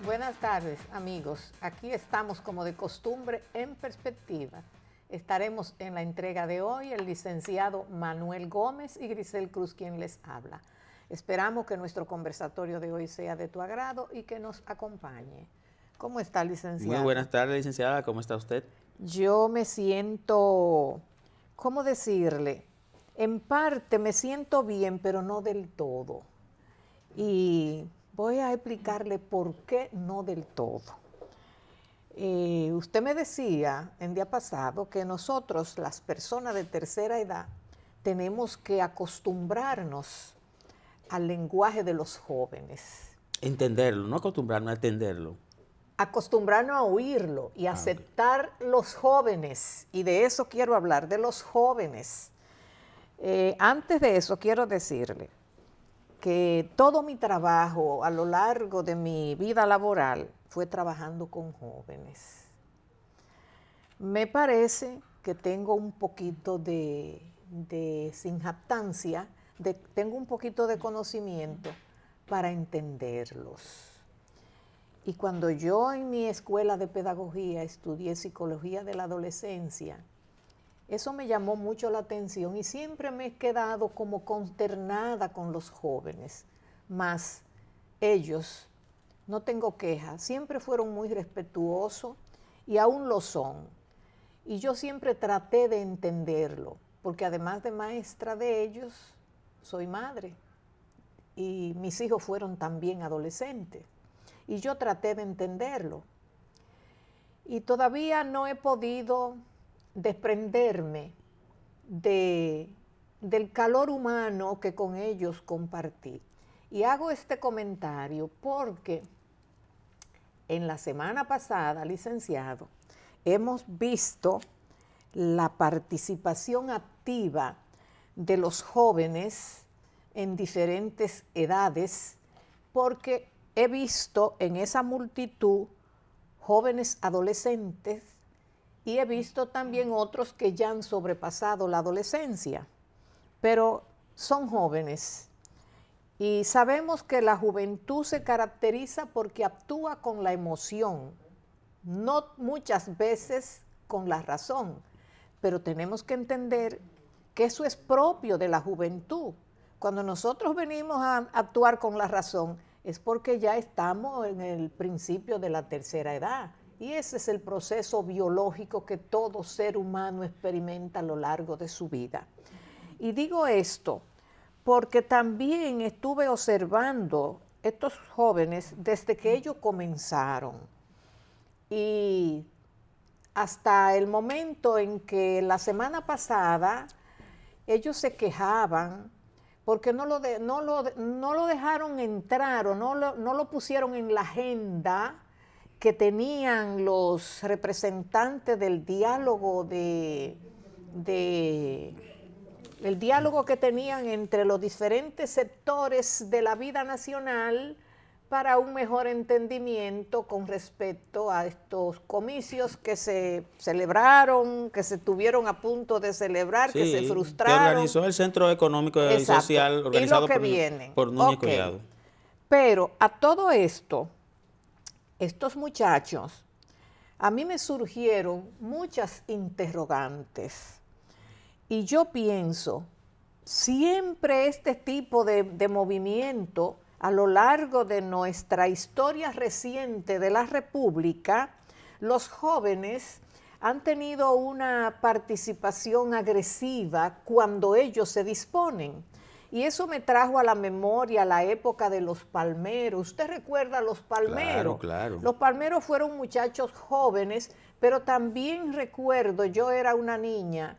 Buenas tardes, amigos. Aquí estamos como de costumbre en perspectiva. Estaremos en la entrega de hoy el licenciado Manuel Gómez y Grisel Cruz quien les habla. Esperamos que nuestro conversatorio de hoy sea de tu agrado y que nos acompañe. ¿Cómo está, licenciado? Muy buenas tardes, licenciada. ¿Cómo está usted? Yo me siento, ¿cómo decirle? En parte me siento bien, pero no del todo. Y voy a explicarle por qué no del todo. Usted me decía en día pasado que nosotros, las personas de tercera edad, tenemos que acostumbrarnos al lenguaje de los jóvenes. Entenderlo, no acostumbrarme a entenderlo. Acostumbrarnos a oírlo y aceptar los jóvenes. Y de eso quiero hablar, de los jóvenes. Antes de eso quiero decirle que todo mi trabajo a lo largo de mi vida laboral fue trabajando con jóvenes. Me parece que tengo un poquito sin jactancia, tengo un poquito de conocimiento para entenderlos. Y cuando yo en mi escuela de pedagogía estudié psicología de la adolescencia, eso me llamó mucho la atención y siempre me he quedado como consternada con los jóvenes. Mas ellos, no tengo quejas, siempre fueron muy respetuosos y aún lo son. Y yo siempre traté de entenderlo, porque además de maestra de ellos, soy madre. Y mis hijos fueron también adolescentes. Y yo traté de entenderlo. Y todavía no he podido desprenderme del calor humano que con ellos compartí. Y hago este comentario porque en la semana pasada, licenciado, hemos visto la participación activa de los jóvenes en diferentes edades, porque he visto en esa multitud jóvenes adolescentes y he visto también otros que ya han sobrepasado la adolescencia, pero son jóvenes. Y sabemos que la juventud se caracteriza porque actúa con la emoción, no muchas veces con la razón, pero tenemos que entender que eso es propio de la juventud. Cuando nosotros venimos a actuar con la razón, es porque ya estamos en el principio de la tercera edad. Y ese es el proceso biológico que todo ser humano experimenta a lo largo de su vida. Y digo esto porque también estuve observando estos jóvenes desde que ellos comenzaron. Y hasta el momento en que la semana pasada ellos se quejaban porque no lo dejaron entrar o no lo pusieron en la agenda que tenían los representantes del diálogo el diálogo que tenían entre los diferentes sectores de la vida nacional para un mejor entendimiento con respecto a estos comicios que se celebraron, que se tuvieron a punto de celebrar, sí, que se frustraron. Que organizó el Centro Económico y Social organizado por Núñez Collado. Pero a todo esto, estos muchachos, a mí me surgieron muchas interrogantes. Y yo pienso, siempre este tipo de movimiento a lo largo de nuestra historia reciente de la República, los jóvenes han tenido una participación agresiva cuando ellos se disponen. Y eso me trajo a la memoria la época de los palmeros. ¿Usted recuerda a los palmeros? Claro, claro. Los palmeros fueron muchachos jóvenes, pero también recuerdo, yo era una niña,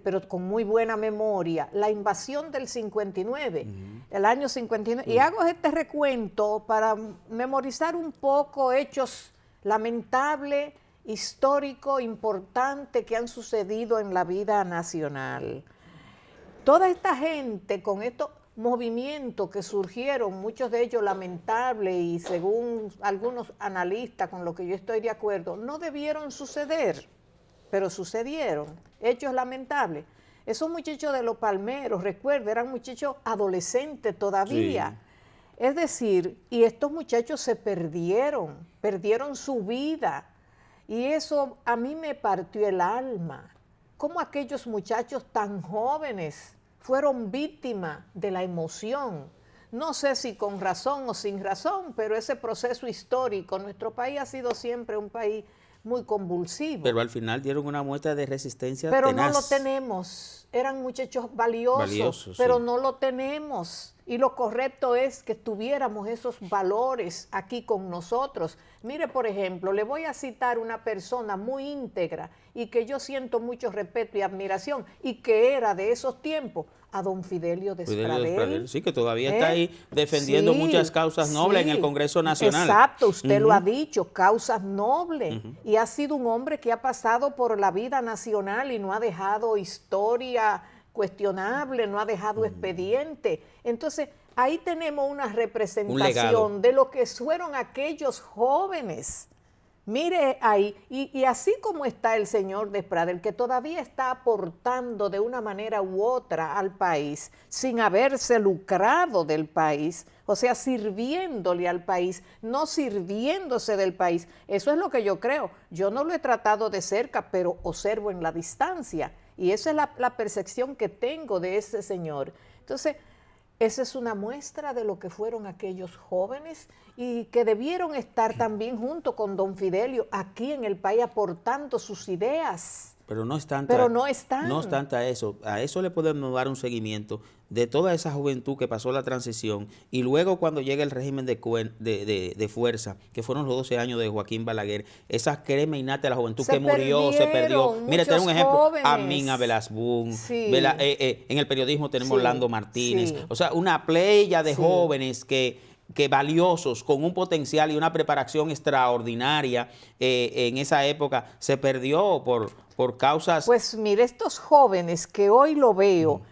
pero con muy buena memoria, la invasión del 59, el año 59. Y hago este recuento para memorizar un poco hechos lamentables, históricos, importantes que han sucedido en la vida nacional. Toda esta gente con estos movimientos que surgieron, muchos de ellos lamentables y según algunos analistas con lo que yo estoy de acuerdo, no debieron suceder, pero sucedieron, hechos lamentables. Esos muchachos de los palmeros, recuerdo, eran muchachos adolescentes todavía. Es decir, y estos muchachos se perdieron su vida. Y eso a mí me partió el alma. Cómo aquellos muchachos tan jóvenes fueron víctimas de la emoción. No sé si con razón o sin razón, pero ese proceso histórico, nuestro país ha sido siempre un país muy convulsivo. Pero al final dieron una muestra de resistencia pero tenaz. No lo tenemos. Eran muchachos valiosos, pero sí, no lo tenemos. Y lo correcto es que tuviéramos esos valores aquí con nosotros. Mire, por ejemplo, le voy a citar una persona muy íntegra y que yo siento mucho respeto y admiración y que era de esos tiempos, a don Fidelio Despradel. Sí, que todavía está ahí defendiendo muchas causas nobles en el Congreso Nacional. Exacto, usted lo ha dicho, causas nobles. Y ha sido un hombre que ha pasado por la vida nacional y no ha dejado historia cuestionable, no ha dejado expediente. Entonces, ahí tenemos una representación de lo que fueron aquellos jóvenes. Mire ahí, y así como está el señor Despradel, que todavía está aportando de una manera u otra al país, sin haberse lucrado del país, o sea, sirviéndole al país, no sirviéndose del país. Eso es lo que yo creo. Yo no lo he tratado de cerca, pero observo en la distancia. Y esa es la percepción que tengo de ese señor. Entonces, esa es una muestra de lo que fueron aquellos jóvenes y que debieron estar también junto con don Fidelio aquí en el país aportando sus ideas. Pero no están. No obstante a eso le podemos dar un seguimiento de toda esa juventud que pasó la transición y luego cuando llega el régimen de fuerza, que fueron los 12 años de Joaquín Balaguer, esa crema innata de la juventud que murió, se perdió. Mire, tenemos un ejemplo, Amina Velasbún, en el periodismo tenemos Lando Martínez, o sea, una playa de jóvenes que valiosos, con un potencial y una preparación extraordinaria en esa época, se perdió por causas. Pues mire, estos jóvenes que hoy lo veo,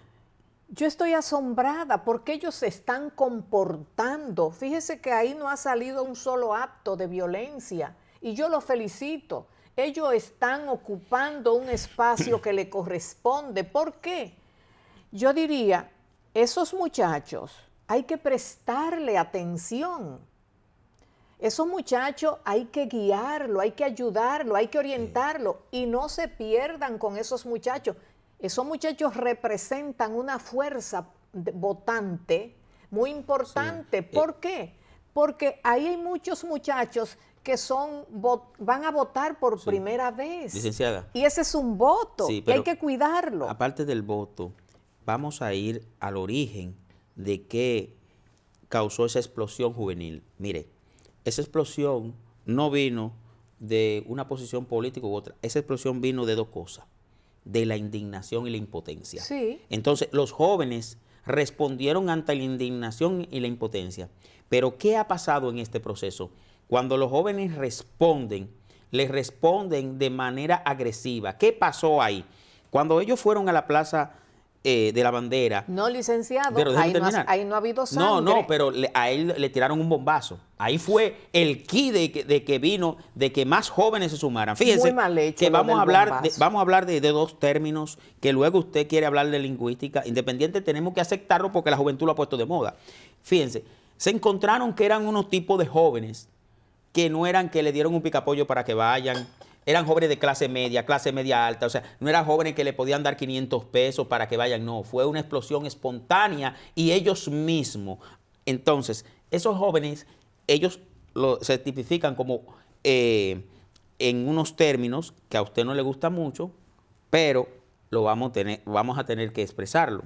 yo estoy asombrada porque ellos se están comportando. Fíjese que ahí no ha salido un solo acto de violencia y yo los felicito. Ellos están ocupando un espacio que le corresponde. ¿Por qué? Yo diría, esos muchachos hay que prestarle atención. Esos muchachos hay que guiarlo, hay que ayudarlo, hay que orientarlo y no se pierdan con esos muchachos. Esos muchachos representan una fuerza votante muy importante. ¿Por qué? Porque ahí hay muchos muchachos que van a votar por primera vez. Licenciada. Y ese es un voto, y hay que cuidarlo. Aparte del voto, vamos a ir al origen de qué causó esa explosión juvenil. Mire, esa explosión no vino de una posición política u otra. Esa explosión vino de dos cosas, de la indignación y la impotencia. Sí. Entonces, los jóvenes respondieron ante la indignación y la impotencia. Pero, ¿qué ha pasado en este proceso? Cuando los jóvenes responden, les responden de manera agresiva. ¿Qué pasó ahí? Cuando ellos fueron a la plaza de la bandera. No, licenciado, ahí no ha habido sangre. No, pero a él le tiraron un bombazo. Ahí fue el key de que vino, de que más jóvenes se sumaran. Fíjense muy mal hecho que vamos a hablar de dos términos que luego usted quiere hablar de lingüística. Independiente, tenemos que aceptarlo porque la juventud lo ha puesto de moda. Fíjense, se encontraron que eran unos tipos de jóvenes que no eran que le dieron un picapollo para que vayan. Eran jóvenes de clase media alta, o sea, no eran jóvenes que le podían dar 500 pesos para que vayan, no, fue una explosión espontánea y ellos mismos. Entonces, esos jóvenes, ellos se tipifican como en unos términos que a usted no le gusta mucho, pero vamos a tener que expresarlo.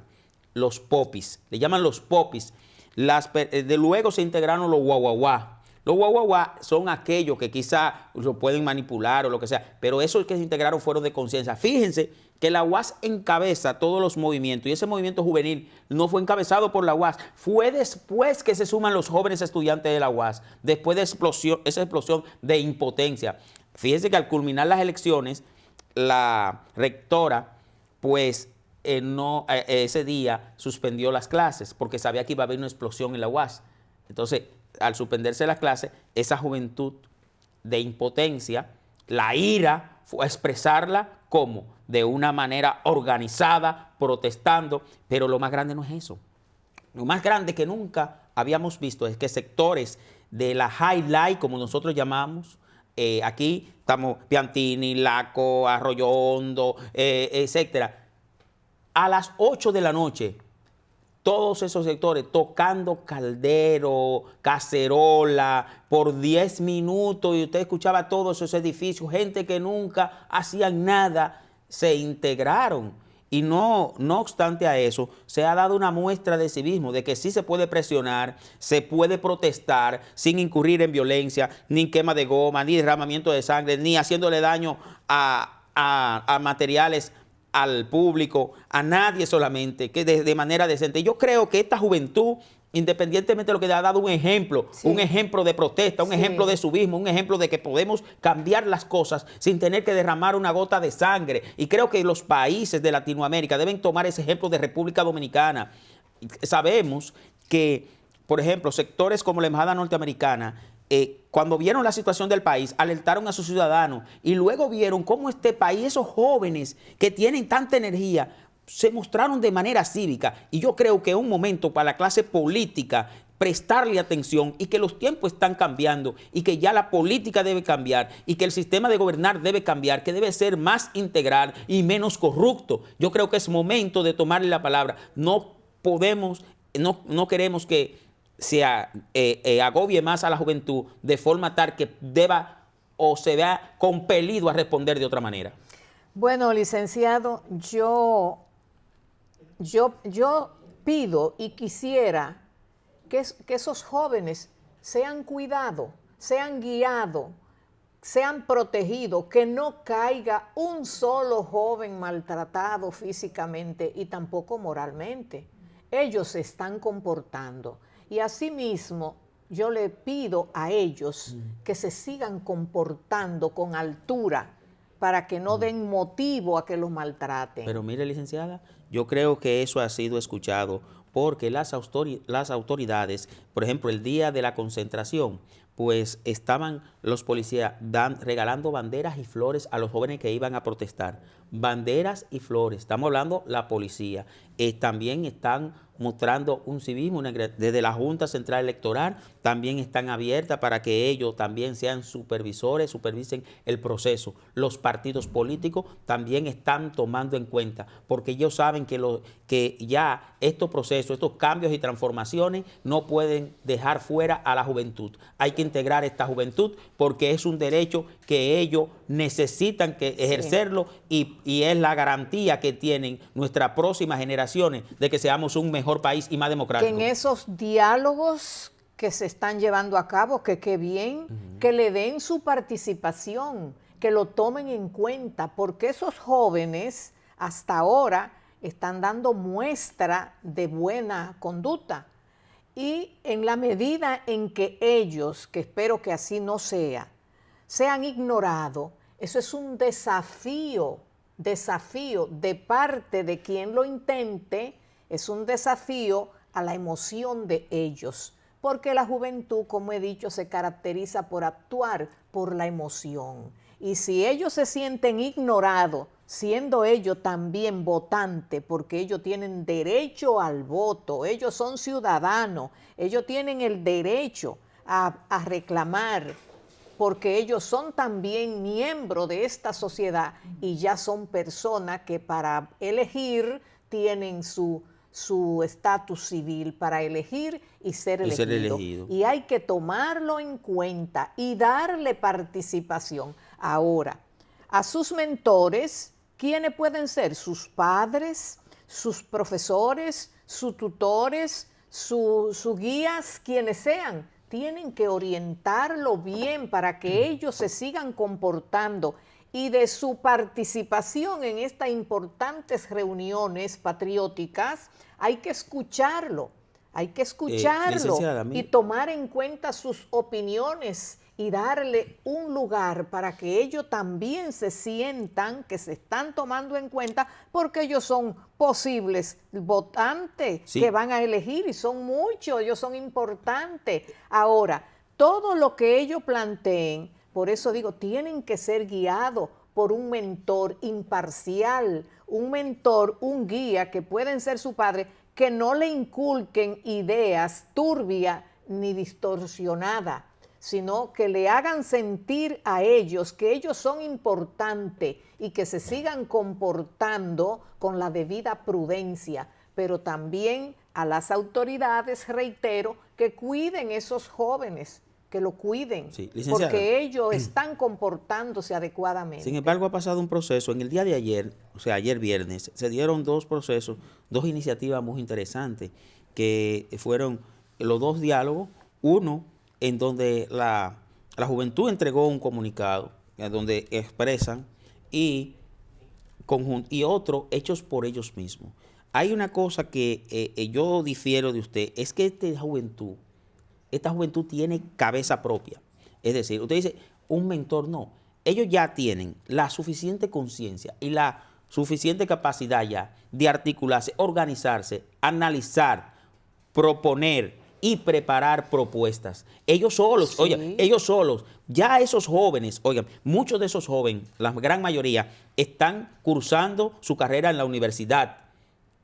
Los popis, le llaman los popis. De luego se integraron los guaguaguá. Los guaguaguá son aquellos que quizá lo pueden manipular o lo que sea, pero esos que se integraron fueron de conciencia. Fíjense que la UAS encabeza todos los movimientos y ese movimiento juvenil no fue encabezado por la UAS, fue después que se suman los jóvenes estudiantes de la UAS, después de esa explosión de impotencia. Fíjense que al culminar las elecciones, la rectora, pues, ese día suspendió las clases porque sabía que iba a haber una explosión en la UAS. Entonces, al suspenderse las clases, esa juventud de impotencia, la ira, fue a expresarla como de una manera organizada, protestando, pero lo más grande no es eso. Lo más grande es que nunca habíamos visto es que sectores de la highlight, como nosotros llamamos, aquí estamos Piantini, Laco, Arroyo Hondo, etcétera, a las 8 de la noche, todos esos sectores tocando caldero, cacerola, por 10 minutos, y usted escuchaba todos esos edificios, gente que nunca hacían nada, se integraron. Y no obstante a eso, se ha dado una muestra de civismo, de que sí se puede presionar, se puede protestar sin incurrir en violencia, ni quema de goma, ni derramamiento de sangre, ni haciéndole daño a materiales al público, a nadie solamente, que de manera decente. Yo creo que esta juventud, independientemente de lo que le ha dado un ejemplo de protesta, un ejemplo de civismo, un ejemplo de que podemos cambiar las cosas sin tener que derramar una gota de sangre. Y creo que los países de Latinoamérica deben tomar ese ejemplo de República Dominicana. Sabemos que, por ejemplo, sectores como la Embajada Norteamericana, cuando vieron la situación del país, alertaron a sus ciudadanos y luego vieron cómo este país, esos jóvenes que tienen tanta energía, se mostraron de manera cívica. Y yo creo que es un momento para la clase política prestarle atención y que los tiempos están cambiando y que ya la política debe cambiar y que el sistema de gobernar debe cambiar, que debe ser más integral y menos corrupto. Yo creo que es momento de tomarle la palabra. No queremos que se agobie más a la juventud de forma tal que deba o se vea compelido a responder de otra manera. Bueno, licenciado, yo pido y quisiera que esos jóvenes sean cuidados, sean guiados, sean protegidos, que no caiga un solo joven maltratado físicamente y tampoco moralmente. Ellos se están comportando. Y asimismo, yo le pido a ellos que se sigan comportando con altura para que no den motivo a que los maltraten. Pero mire, licenciada, yo creo que eso ha sido escuchado porque las autoridades, por ejemplo, el día de la concentración, pues estaban los policías regalando banderas y flores a los jóvenes que iban a protestar. Banderas y flores, estamos hablando la policía. También están mostrando un civismo desde la Junta Central Electoral, también están abiertas para que ellos también sean supervisores, supervisen el proceso. Los partidos políticos también están tomando en cuenta, porque ellos saben que ya estos procesos, estos cambios y transformaciones no pueden dejar fuera a la juventud. Hay que integrar esta juventud porque es un derecho que ellos necesitan ejercerlo y es la garantía que tienen nuestras próximas generaciones de que seamos un mejor país y más democrático. Que en esos diálogos que se están llevando a cabo, que qué bien, que le den su participación, que lo tomen en cuenta, porque esos jóvenes hasta ahora están dando muestra de buena conducta. Y en la medida en que ellos, que espero que así no sea, sean ignorados, eso es un desafío de parte de quien lo intente, es un desafío a la emoción de ellos, porque la juventud, como he dicho, se caracteriza por actuar por la emoción. Y si ellos se sienten ignorados, siendo ellos también votantes, porque ellos tienen derecho al voto, ellos son ciudadanos, ellos tienen el derecho a reclamar, porque ellos son también miembros de esta sociedad y ya son personas que para elegir tienen su estatus civil para elegir y ser elegido. Y hay que tomarlo en cuenta y darle participación. Ahora, a sus mentores, ¿quiénes pueden ser? Sus padres, sus profesores, sus tutores, sus guías, quienes sean. Tienen que orientarlo bien para que ellos se sigan comportando y de su participación en estas importantes reuniones patrióticas hay que escucharlo y tomar en cuenta sus opiniones y darle un lugar para que ellos también se sientan que se están tomando en cuenta porque ellos son posibles votantes que van a elegir y son muchos, ellos son importantes. Ahora, todo lo que ellos planteen, por eso digo, tienen que ser guiados por un mentor imparcial, un mentor, un guía que pueden ser su padre, que no le inculquen ideas turbias ni distorsionadas, sino que le hagan sentir a ellos que ellos son importantes y que se sigan comportando con la debida prudencia, pero también a las autoridades, reitero, que cuiden esos jóvenes, que lo cuiden, Sí, licenciada, porque ellos están comportándose adecuadamente. sin embargo, ha pasado un proceso. En el día de ayer, o sea, ayer viernes, se dieron dos procesos, dos iniciativas muy interesantes, que fueron los dos diálogos. Uno, en donde la juventud entregó un comunicado, donde expresan, y otro, hechos por ellos mismos. Hay una cosa que yo difiero de usted, es que esta juventud tiene cabeza propia. Es decir, usted dice, un mentor no. Ellos ya tienen la suficiente conciencia y la suficiente capacidad ya de articularse, organizarse, analizar, proponer y preparar propuestas. Ellos solos, Sí. oigan, ellos solos. Ya esos jóvenes, oigan, muchos de esos jóvenes, la gran mayoría, están cursando su carrera en la universidad.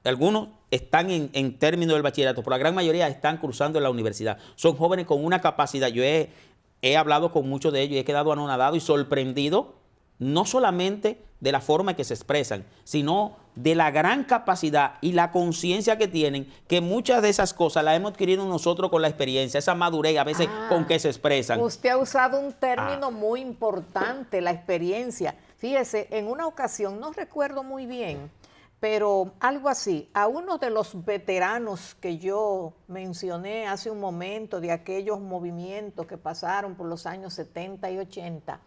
Algunos están en términos del bachillerato, pero la gran mayoría están cursando en la universidad. Son jóvenes con una capacidad. Yo he hablado con muchos de ellos y he quedado anonadado y sorprendido, no solamente de la forma en que se expresan, sino de la gran capacidad y la conciencia que tienen, que muchas de esas cosas las hemos adquirido nosotros con la experiencia, esa madurez a veces con que se expresan. Usted ha usado un término muy importante, la experiencia. Fíjese, en una ocasión, no recuerdo muy bien, pero algo así, a uno de los veteranos que yo mencioné hace un momento, de aquellos movimientos que pasaron por los años 70 y 80,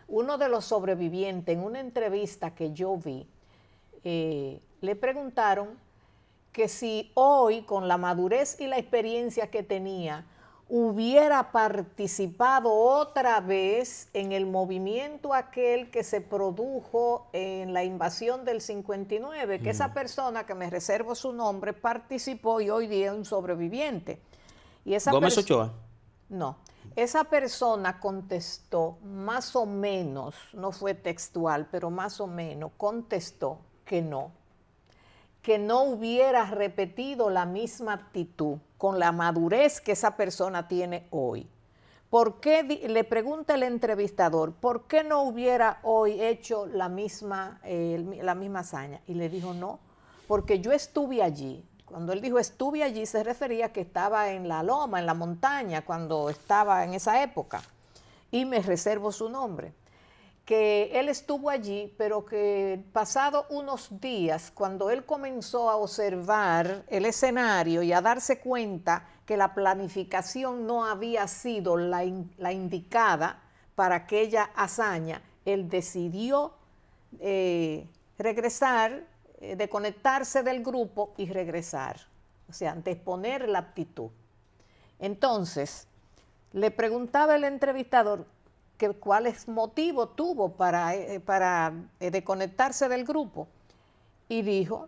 uno de los sobrevivientes, en una entrevista que yo vi, le preguntaron que si hoy, con la madurez y la experiencia que tenía, hubiera participado otra vez en el movimiento aquel que se produjo en la invasión del 59, que esa persona, que me reservo su nombre, participó y hoy día es un sobreviviente. Y esa ¿Gómez Ochoa? No. Esa persona contestó más o menos, no fue textual, pero más o menos contestó que no hubiera repetido la misma actitud con la madurez que esa persona tiene hoy. ¿Por qué, le pregunta el entrevistador, por qué no hubiera hoy hecho la misma hazaña? Y le dijo, no, porque yo estuve allí. Cuando él dijo estuve allí, se refería a que estaba en la loma, en la montaña, cuando estaba en esa época. Y me reservo su nombre. Que él estuvo allí, pero que pasado unos días, cuando él comenzó a observar el escenario y a darse cuenta que la planificación no había sido la indicada para aquella hazaña, él decidió regresar, desconectarse del grupo y regresar. O sea, disponer la actitud. Entonces, le preguntaba el entrevistador, ¿cuáles motivos tuvo para desconectarse del grupo? Y dijo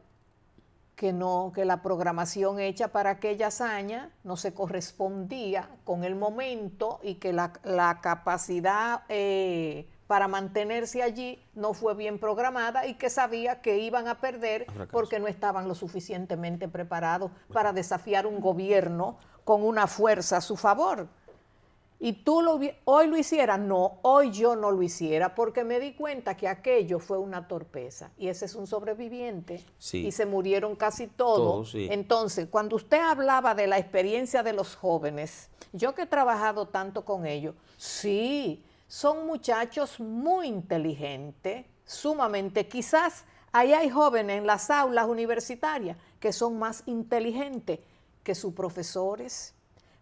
que no, que la programación hecha para aquella hazaña no se correspondía con el momento y que la capacidad para mantenerse allí no fue bien programada y que sabía que iban a perder porque no estaban lo suficientemente preparados para desafiar un gobierno con una fuerza a su favor. ¿Y tú hoy lo hicieras? No, hoy yo no lo hiciera porque me di cuenta que aquello fue una torpeza y ese es un sobreviviente. Sí. Y se murieron casi todos. Sí. Entonces, cuando usted hablaba de la experiencia de los jóvenes, yo que he trabajado tanto con ellos, sí, son muchachos muy inteligentes, sumamente. Quizás ahí hay jóvenes en las aulas universitarias que son más inteligentes que sus profesores.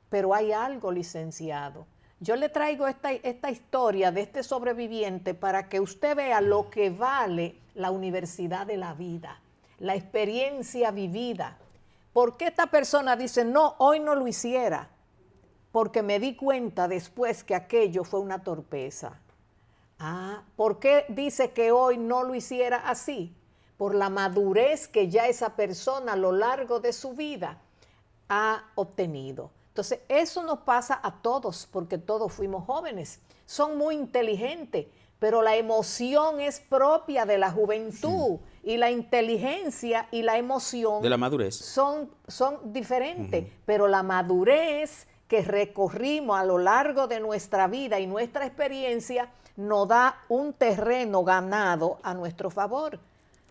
Pero hay algo, licenciado. Yo le traigo esta historia de este sobreviviente para que usted vea lo que vale la universidad de la vida, la experiencia vivida. ¿Por qué esta persona dice, no, hoy no lo hiciera? Porque me di cuenta después que aquello fue una torpeza. ¿Por qué dice que hoy no lo hiciera así? Por la madurez que ya esa persona a lo largo de su vida ha obtenido. Entonces, eso nos pasa a todos, porque todos fuimos jóvenes. Son muy inteligentes, pero la emoción es propia de la juventud y la inteligencia y la emoción de la madurez son diferentes, pero la madurez que recorrimos a lo largo de nuestra vida y nuestra experiencia nos da un terreno ganado a nuestro favor.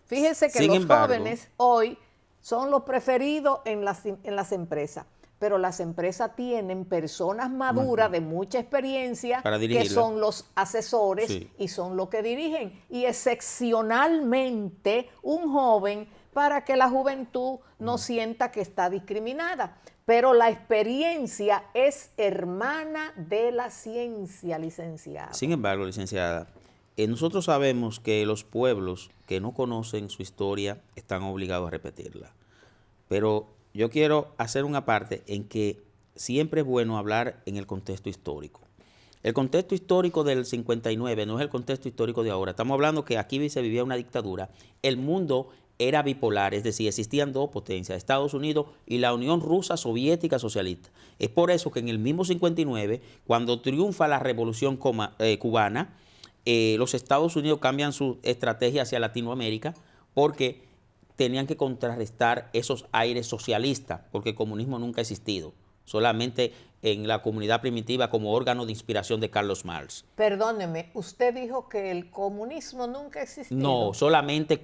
Fíjense que los jóvenes hoy son los preferidos en las empresas, pero las empresas tienen personas maduras de mucha experiencia que son los asesores y son los que dirigen. Y excepcionalmente un joven para que la juventud no sienta que está discriminada. Pero la experiencia es hermana de la ciencia, licenciada. Sin embargo, licenciada, nosotros sabemos que los pueblos que no conocen su historia están obligados a repetirla. Pero yo quiero hacer una parte en que siempre es bueno hablar en el contexto histórico. El contexto histórico del 59 no es el contexto histórico de ahora. Estamos hablando que aquí se vivía una dictadura. El mundo era bipolar, es decir, existían dos potencias, Estados Unidos y la Unión Rusa Soviética Socialista. Es por eso que en el mismo 59, cuando triunfa la Revolución cubana, los Estados Unidos cambian su estrategia hacia Latinoamérica porque tenían que contrarrestar esos aires socialistas, porque el comunismo nunca ha existido, solamente en la comunidad primitiva como órgano de inspiración de Carlos Marx. Perdóneme, usted dijo que el comunismo nunca ha existido. No, solamente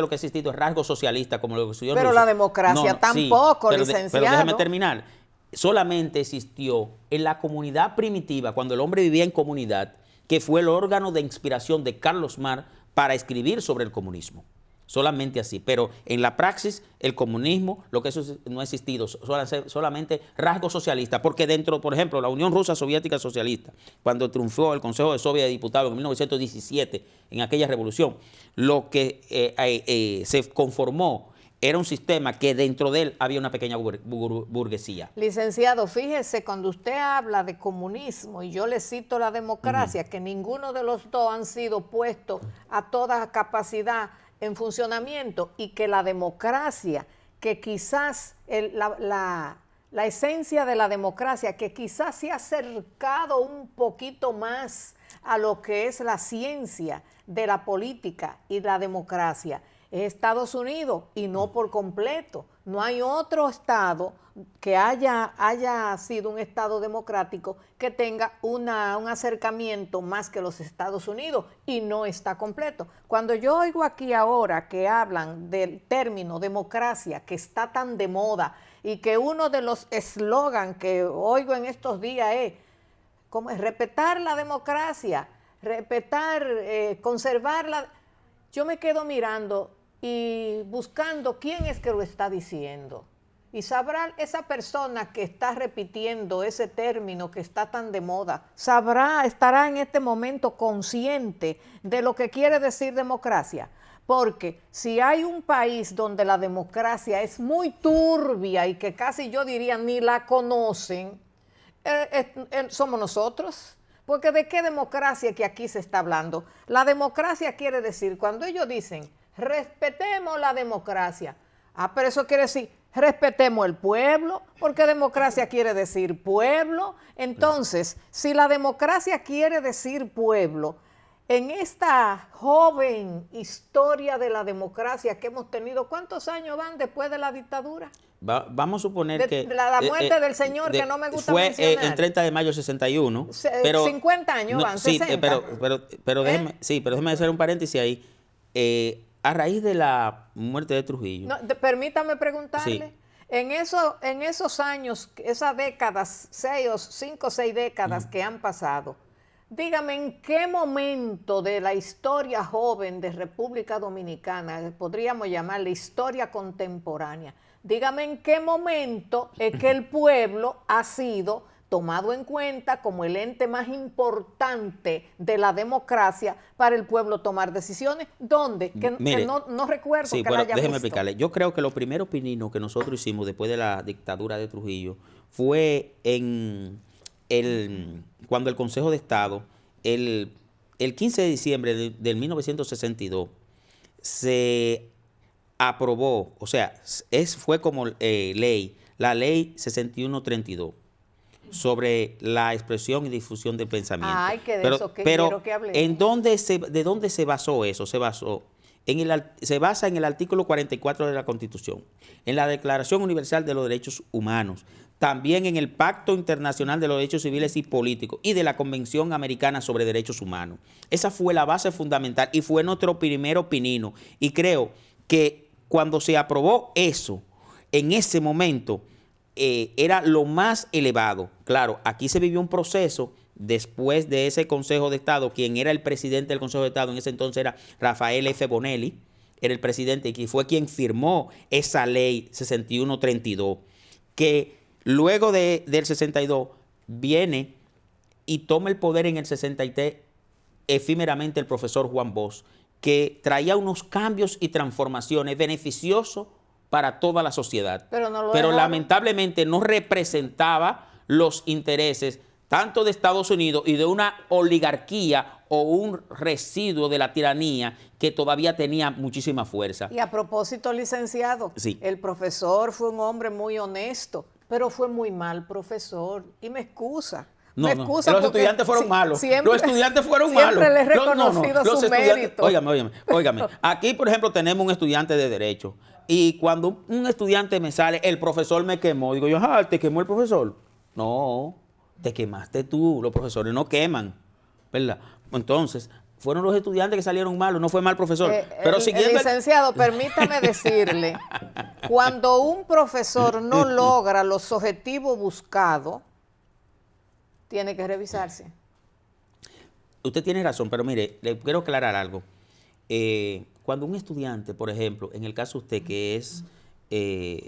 lo que ha existido es rasgo socialista, como lo que estudió Pero Rusia. la democracia tampoco, sí, licenciado. Pero déjeme terminar. Solamente existió en la comunidad primitiva, cuando el hombre vivía en comunidad, que fue el órgano de inspiración de Carlos Marx para escribir sobre el comunismo. Solamente así, pero en la praxis el comunismo, lo que eso no ha existido, solamente rasgos socialistas, porque dentro, por ejemplo, la Unión Rusa Soviética Socialista, cuando triunfó el Consejo de Soviet de Diputados en 1917, en aquella revolución, lo que se conformó era un sistema que dentro de él había una pequeña burguesía. Licenciado, fíjese, cuando usted habla de comunismo y yo le cito la democracia, que ninguno de los dos han sido puestos a toda capacidad en funcionamiento, y que la democracia, que quizás la esencia de la democracia, que quizás se ha acercado un poquito más a lo que es la ciencia de la política y la democracia, es Estados Unidos, y no por completo. No hay otro estado que haya sido un estado democrático que tenga un acercamiento más que los Estados Unidos, y no está completo. Cuando yo oigo aquí ahora que hablan del término democracia, que está tan de moda, y que uno de los eslogans que oigo en estos días es respetar la democracia, conservarla, yo me quedo mirando y buscando quién es que lo está diciendo. Y sabrá esa persona que está repitiendo ese término que está tan de moda, estará en este momento consciente de lo que quiere decir democracia. Porque si hay un país donde la democracia es muy turbia y que casi yo diría ni la conocen, somos nosotros. Porque ¿de qué democracia que aquí se está hablando? La democracia quiere decir, cuando ellos dicen, respetemos la democracia, pero eso quiere decir, respetemos el pueblo, porque democracia quiere decir pueblo. Entonces, si la democracia quiere decir pueblo, en esta joven historia de la democracia que hemos tenido, ¿cuántos años van después de la dictadura? Vamos a suponer que la muerte del señor, que no me gusta mencionar. Fue el 30 de mayo del 61. Pero 50 años van, sí, 60. Pero déjeme hacer un paréntesis ahí. A raíz de la muerte de Trujillo. No, permítame preguntarle. Sí. En esos años, esas décadas, 5 o 6 décadas que han pasado, dígame en qué momento de la historia joven de República Dominicana, podríamos llamarle historia contemporánea, dígame en qué momento es que el pueblo ha sido tomado en cuenta como el ente más importante de la democracia para el pueblo tomar decisiones. ¿Dónde? Que no recuerdo que la haya déjeme visto. explicarle. Yo creo que lo primero pinino que nosotros hicimos después de la dictadura de Trujillo fue cuando el Consejo de Estado, el 15 de diciembre del 1962, se aprobó, o sea, fue como ley, la ley 6132. sobre la expresión y difusión del pensamiento. Ay, que de eso que quiero que hablemos. ¿De dónde se basó eso? Se basa en el artículo 44 de la Constitución, en la Declaración Universal de los Derechos Humanos, también en el Pacto Internacional de los Derechos Civiles y Políticos y de la Convención Americana sobre Derechos Humanos. Esa fue la base fundamental y fue nuestro primer opinino. Y creo que cuando se aprobó eso, en ese momento, era lo más elevado. Claro, aquí se vivió un proceso después de ese Consejo de Estado. Quien era el presidente del Consejo de Estado en ese entonces era Rafael F. Bonelli, era el presidente y fue quien firmó esa ley 6132, que luego del 62 viene y toma el poder en el 63 efímeramente el profesor Juan Bosch, que traía unos cambios y transformaciones beneficiosos para toda la sociedad. Pero lamentablemente no representaba los intereses tanto de Estados Unidos y de una oligarquía o un residuo de la tiranía que todavía tenía muchísima fuerza. Y a propósito, licenciado, sí, el profesor fue un hombre muy honesto, pero fue muy mal profesor y me excusa. No, los estudiantes fueron malos. Los estudiantes fueron malos. Siempre les he reconocido su mérito. Óigame. Aquí, por ejemplo, tenemos un estudiante de Derecho. Y cuando un estudiante me sale, el profesor me quemó. Digo yo, ¿te quemó el profesor? No, te quemaste tú. Los profesores no queman, ¿verdad? Entonces, fueron los estudiantes que salieron malos, no fue mal profesor. Pero licenciado, permítame decirle, cuando un profesor no logra los objetivos buscados, tiene que revisarse. Usted tiene razón, pero mire, le quiero aclarar algo. Cuando un estudiante, por ejemplo, en el caso de usted que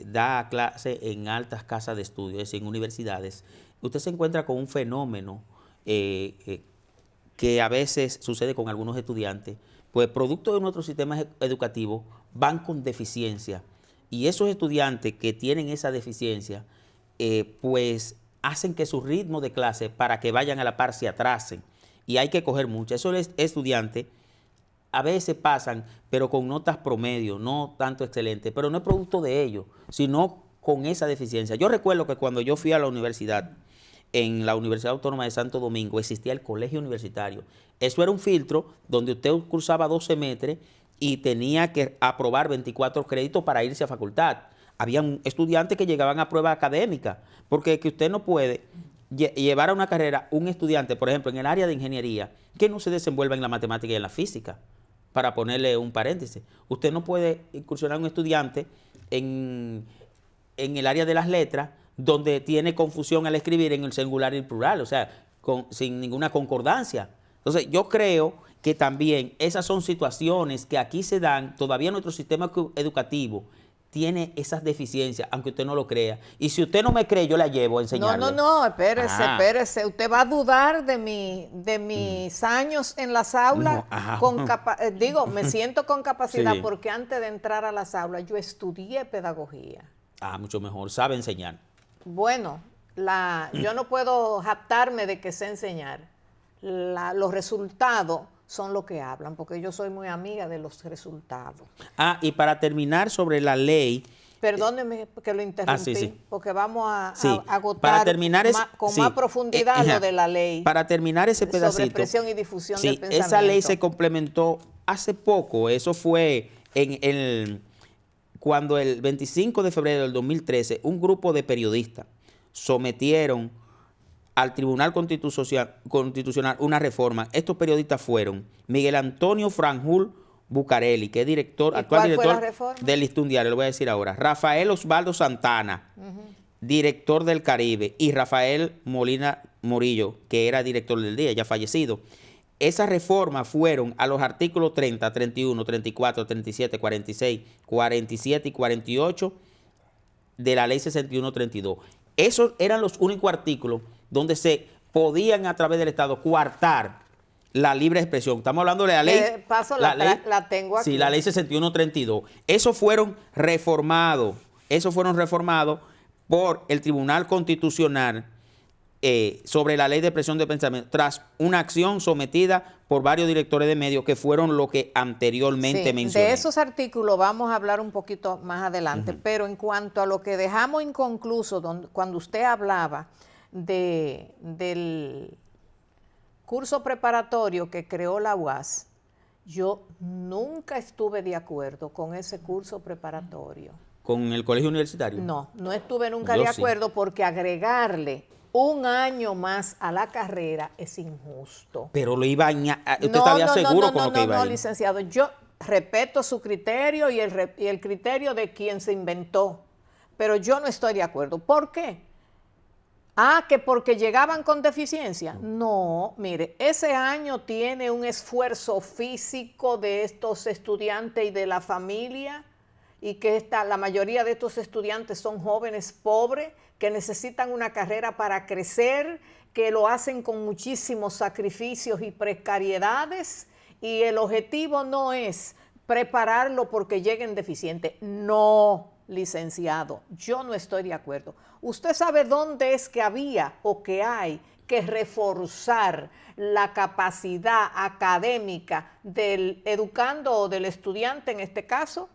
da clase en altas casas de estudio, es decir, en universidades, usted se encuentra con un fenómeno que a veces sucede con algunos estudiantes, pues producto de nuestro sistema educativo van con deficiencia. Y esos estudiantes que tienen esa deficiencia, pues hacen que su ritmo de clase para que vayan a la par se atrasen. Y hay que coger mucho. Esos estudiantes a veces pasan, pero con notas promedio, no tanto excelentes, pero no es producto de ellos, sino con esa deficiencia. Yo recuerdo que cuando yo fui a la universidad, en la Universidad Autónoma de Santo Domingo, existía el colegio universitario. Eso era un filtro donde usted cursaba 2 semestres y tenía que aprobar 24 créditos para irse a facultad. Habían estudiantes que llegaban a prueba académica, porque que usted no puede llevar a una carrera un estudiante, por ejemplo, en el área de ingeniería, que no se desenvuelva en la matemática y en la física, para ponerle un paréntesis. Usted no puede incursionar a un estudiante en el área de las letras, donde tiene confusión al escribir en el singular y el plural, o sea, sin ninguna concordancia. Entonces, yo creo que también esas son situaciones que aquí se dan, todavía nuestro sistema educativo tiene esas deficiencias, aunque usted no lo crea. Y si usted no me cree, yo la llevo a enseñarle. No, espérese. Usted va a dudar de mis años en las aulas. Me siento con capacidad porque antes de entrar a las aulas yo estudié pedagogía. Mucho mejor, sabe enseñar. Bueno, yo no puedo jactarme de que sé enseñar. Los resultados son lo que hablan, porque yo soy muy amiga de los resultados. Y para terminar sobre la ley... Perdóneme que lo interrumpí, porque vamos a agotar para terminar con más profundidad lo de la ley. Para terminar ese pedacito... Sobre expresión y difusión del pensamiento. Esa ley se complementó hace poco, eso fue cuando el 25 de febrero del 2013, un grupo de periodistas sometieron al Tribunal Constitucional una reforma. Estos periodistas fueron Miguel Antonio Franjul Bucareli, que es actual director del Listún Diario, lo voy a decir ahora. Rafael Osvaldo Santana, director del Caribe, y Rafael Molina Morillo, que era director del Día, ya fallecido. Esas reformas fueron a los artículos 30, 31, 34, 37, 46, 47 y 48 de la ley 6132. Esos eran los únicos artículos donde se podían a través del Estado coartar la libre expresión. Estamos hablando de la ley... la tengo aquí. Sí, la ley 6132. Esos fueron reformados por el Tribunal Constitucional sobre la ley de expresión de pensamiento, tras una acción sometida por varios directores de medios que fueron lo que anteriormente mencioné. De esos artículos vamos a hablar un poquito más adelante, pero en cuanto a lo que dejamos inconcluso, cuando usted hablaba del curso preparatorio que creó la UAS, yo nunca estuve de acuerdo con ese curso preparatorio. ¿Con el colegio universitario? No, no estuve nunca Yo de sí. acuerdo porque agregarle un año más a la carrera es injusto. Pero lo iba a usted estaba seguro con lo que iba a No, ir. licenciado, yo respeto su criterio y el criterio de quien se inventó, pero yo no estoy de acuerdo. ¿Por qué? Que porque llegaban con deficiencia. No, mire, ese año tiene un esfuerzo físico de estos estudiantes y de la familia, y que la mayoría de estos estudiantes son jóvenes pobres que necesitan una carrera para crecer, que lo hacen con muchísimos sacrificios y precariedades, y el objetivo no es prepararlo porque lleguen deficientes. No, licenciado, yo no estoy de acuerdo. ¿Usted sabe dónde es que había o que hay que reforzar la capacidad académica del educando o del estudiante en este caso?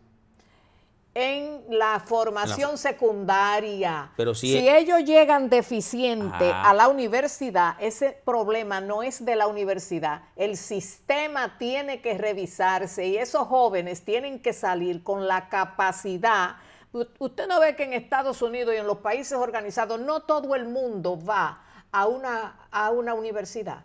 En la formación secundaria. Pero si ellos llegan deficientes a la universidad, ese problema no es de la universidad. El sistema tiene que revisarse y esos jóvenes tienen que salir con la capacidad. Usted no ve que en Estados Unidos y en los países organizados no todo el mundo va a una universidad.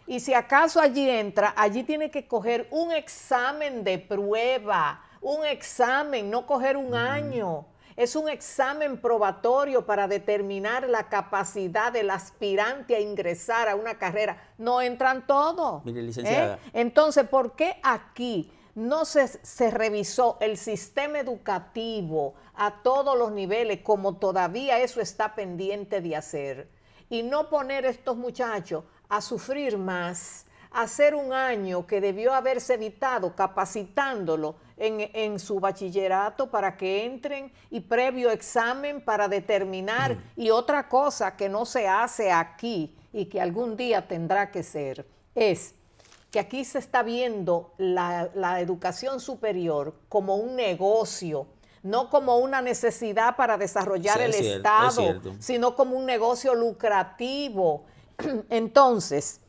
Y si acaso allí entra, allí tiene que coger un examen de prueba, un examen, no coger un año. Es un examen probatorio para determinar la capacidad del aspirante a ingresar a una carrera. No entran todos. Mire, licenciada. Entonces, ¿por qué aquí no se revisó el sistema educativo a todos los niveles, como todavía eso está pendiente de hacer? Y no poner a estos muchachos a sufrir más, hacer un año que debió haberse evitado capacitándolo en su bachillerato para que entren y previo examen para determinar. Y otra cosa que no se hace aquí y que algún día tendrá que ser, es que aquí se está viendo la educación superior como un negocio, no como una necesidad para desarrollar el Estado, sino como un negocio lucrativo. Entonces,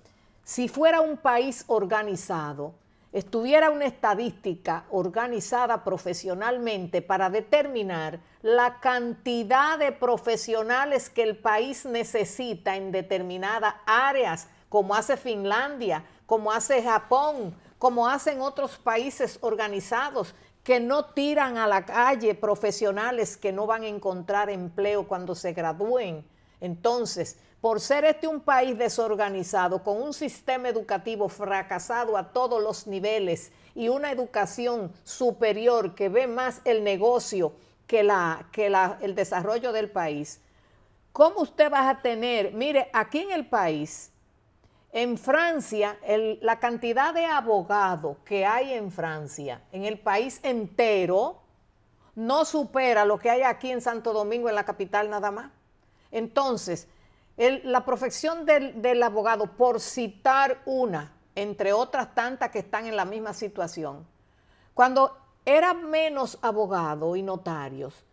si fuera un país organizado, estuviera una estadística organizada profesionalmente para determinar la cantidad de profesionales que el país necesita en determinadas áreas, como hace Finlandia, como hace Japón, como hacen otros países organizados, que no tiran a la calle profesionales que no van a encontrar empleo cuando se gradúen. Entonces, por ser un país desorganizado, con un sistema educativo fracasado a todos los niveles y una educación superior que ve más el negocio que el desarrollo del país, ¿cómo usted va a tener? Mire, aquí en el país, en Francia, la cantidad de abogados que hay en Francia, en el país entero, no supera lo que hay aquí en Santo Domingo, en la capital nada más. Entonces, la profesión del abogado, por citar una, entre otras tantas que están en la misma situación, cuando eran menos abogados y notarios,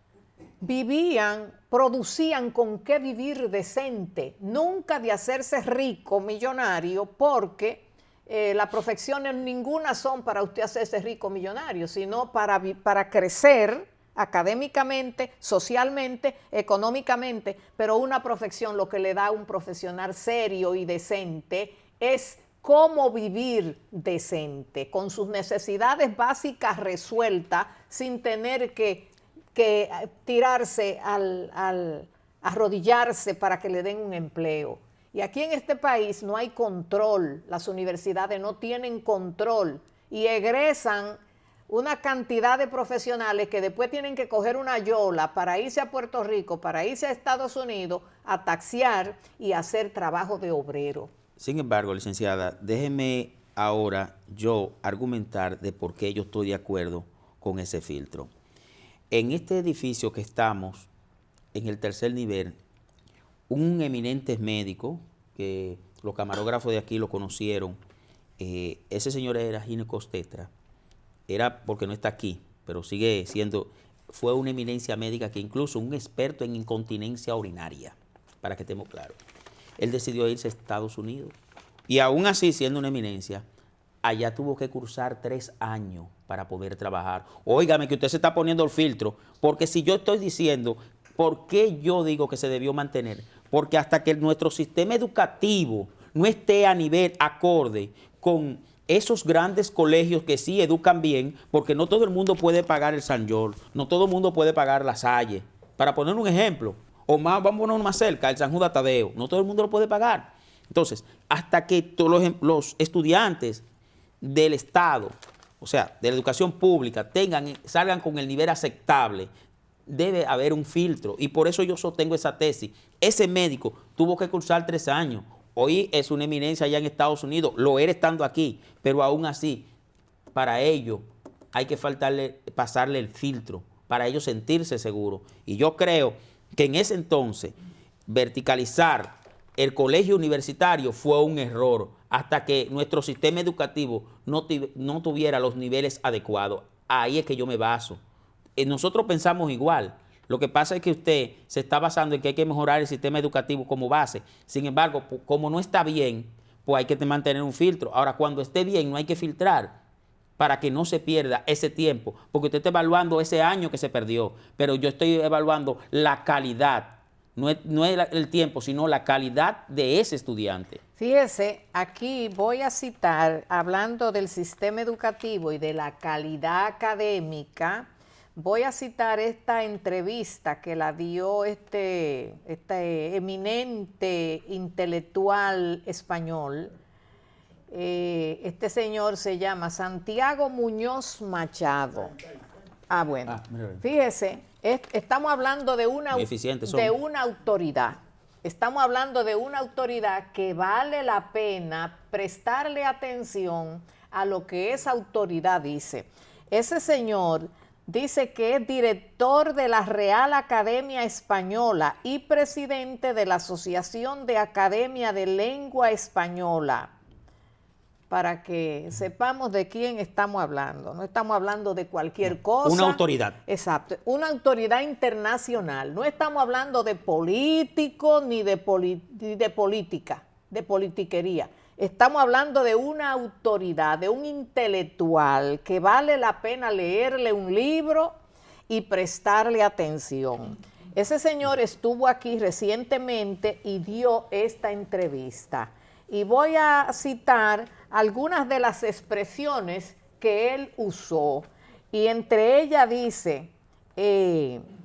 producían con qué vivir decente, nunca de hacerse rico, millonario, porque las profesiones ninguna son para usted hacerse rico, millonario, sino para crecer académicamente, socialmente, económicamente, pero una profesión, lo que le da a un profesional serio y decente es cómo vivir decente, con sus necesidades básicas resueltas, sin tener que tirarse arrodillarse para que le den un empleo. Y aquí en este país no hay control, las universidades no tienen control y egresan una cantidad de profesionales que después tienen que coger una yola para irse a Puerto Rico, para irse a Estados Unidos a taxiar y hacer trabajo de obrero. Sin embargo, licenciada, déjeme ahora yo argumentar de por qué yo estoy de acuerdo con ese filtro. En este edificio que estamos, en el tercer nivel, un eminente médico, que los camarógrafos de aquí lo conocieron, ese señor era ginecobstetra, era porque no está aquí, pero sigue siendo, fue una eminencia médica que incluso un experto en incontinencia urinaria. para que estemos claros. Él decidió irse a Estados Unidos. Y aún así, siendo una eminencia, allá tuvo que cursar 3 años para poder trabajar. Óigame que usted se está poniendo el filtro, porque si yo estoy diciendo, ¿por qué yo digo que se debió mantener? Porque hasta que nuestro sistema educativo no esté a nivel acorde con esos grandes colegios que sí educan bien, porque no todo el mundo puede pagar el San George, no todo el mundo puede pagar la Salle. Para poner un ejemplo, o más, vamos a poner más cerca, el San Judas Tadeo, no todo el mundo lo puede pagar. Entonces, hasta que todos los estudiantes del Estado, o sea, de la educación pública, salgan con el nivel aceptable, debe haber un filtro. Y por eso yo sostengo esa tesis. Ese médico tuvo que cursar 3 años. Hoy es una eminencia allá en Estados Unidos, lo era estando aquí, pero aún así, para ello hay que pasarle el filtro, para ellos sentirse seguros. Y yo creo que en ese entonces, verticalizar el colegio universitario fue un error, hasta que nuestro sistema educativo no tuviera los niveles adecuados. Ahí es que yo me baso. Nosotros pensamos igual. Lo que pasa es que usted se está basando en que hay que mejorar el sistema educativo como base. Sin embargo, como no está bien, pues hay que mantener un filtro. Ahora, cuando esté bien, no hay que filtrar para que no se pierda ese tiempo. Porque usted está evaluando ese año que se perdió, pero yo estoy evaluando la calidad. No es el tiempo, sino la calidad de ese estudiante. Fíjese, aquí voy a citar, hablando del sistema educativo y de la calidad académica, voy a citar esta entrevista que la dio este eminente intelectual español. Este señor se llama Santiago Muñoz Machado. Bueno, fíjese, estamos hablando de una autoridad. Estamos hablando de una autoridad que vale la pena prestarle atención a lo que esa autoridad dice. Ese señor dice que es director de la Real Academia Española y presidente de la Asociación de Academia de Lengua Española. Para que sepamos de quién estamos hablando. No estamos hablando de cualquier cosa. Una autoridad. Exacto, una autoridad internacional. No estamos hablando de políticos ni de política, de politiquería. Estamos hablando de una autoridad, de un intelectual que vale la pena leerle un libro y prestarle atención. Ese señor estuvo aquí recientemente y dio esta entrevista. Y voy a citar algunas de las expresiones que él usó. Y entre ellas dice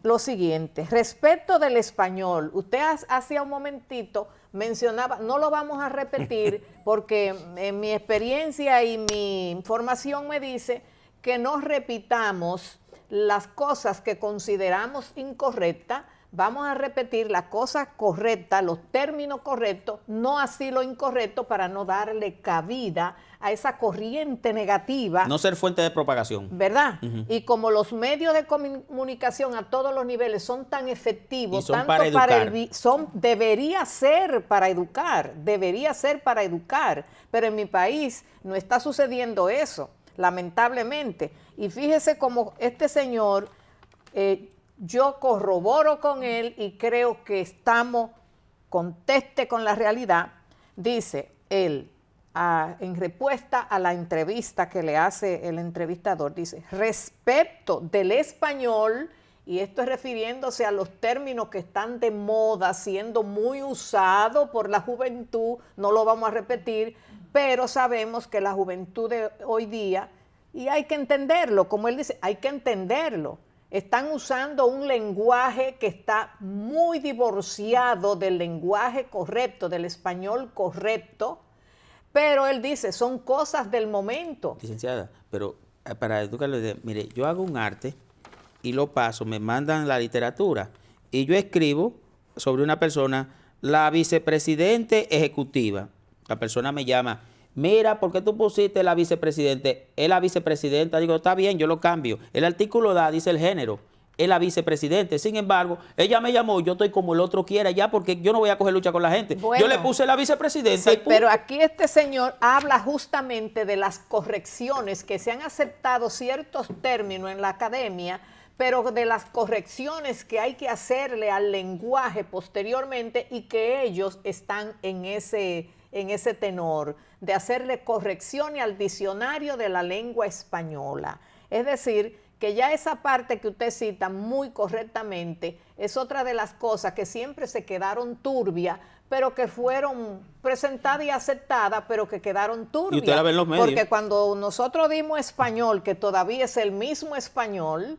lo siguiente: respecto del español, usted hacía un momentito mencionaba, no lo vamos a repetir porque en mi experiencia y mi información me dice que no repitamos las cosas que consideramos incorrectas. Vamos a repetir las cosas correctas, los términos correctos, no así lo incorrecto, para no darle cabida a esa corriente negativa. No ser fuente de propagación. ¿Verdad? Y como los medios de comunicación a todos los niveles son tan efectivos, son tanto para educar. Debería ser para educar, pero en mi país no está sucediendo eso, lamentablemente. Y fíjese cómo este señor... yo corroboro con él y creo que conteste con la realidad. Dice él, en respuesta a la entrevista que le hace el entrevistador, dice, respecto del español, y esto es refiriéndose a los términos que están de moda, siendo muy usados por la juventud, no lo vamos a repetir, pero sabemos que la juventud de hoy día, y hay que entenderlo, como él dice, hay que entenderlo. Están usando un lenguaje que está muy divorciado del lenguaje correcto, del español correcto, pero él dice, son cosas del momento. Licenciada, pero para educarle, mire, yo hago un arte y lo paso, me mandan la literatura y yo escribo sobre una persona, la vicepresidente ejecutiva. La persona me llama, mira, ¿por qué tú pusiste la vicepresidente? Es la vicepresidenta. Digo, está bien, yo lo cambio. El artículo da, dice el género, es la vicepresidente. Sin embargo, ella me llamó, yo estoy como el otro quiera ya, porque yo no voy a coger lucha con la gente. Bueno, yo le puse la vicepresidenta. Sí, pero aquí este señor habla justamente de las correcciones que se han aceptado ciertos términos en la academia, pero de las correcciones que hay que hacerle al lenguaje posteriormente y que ellos están en ese tenor, de hacerle correcciones al diccionario de la lengua española. Es decir, que ya esa parte que usted cita muy correctamente es otra de las cosas que siempre se quedaron turbias, pero que fueron presentadas y aceptadas, pero que quedaron turbias. Y usted la ve en los medios. Porque cuando nosotros dimos español, que todavía es el mismo español,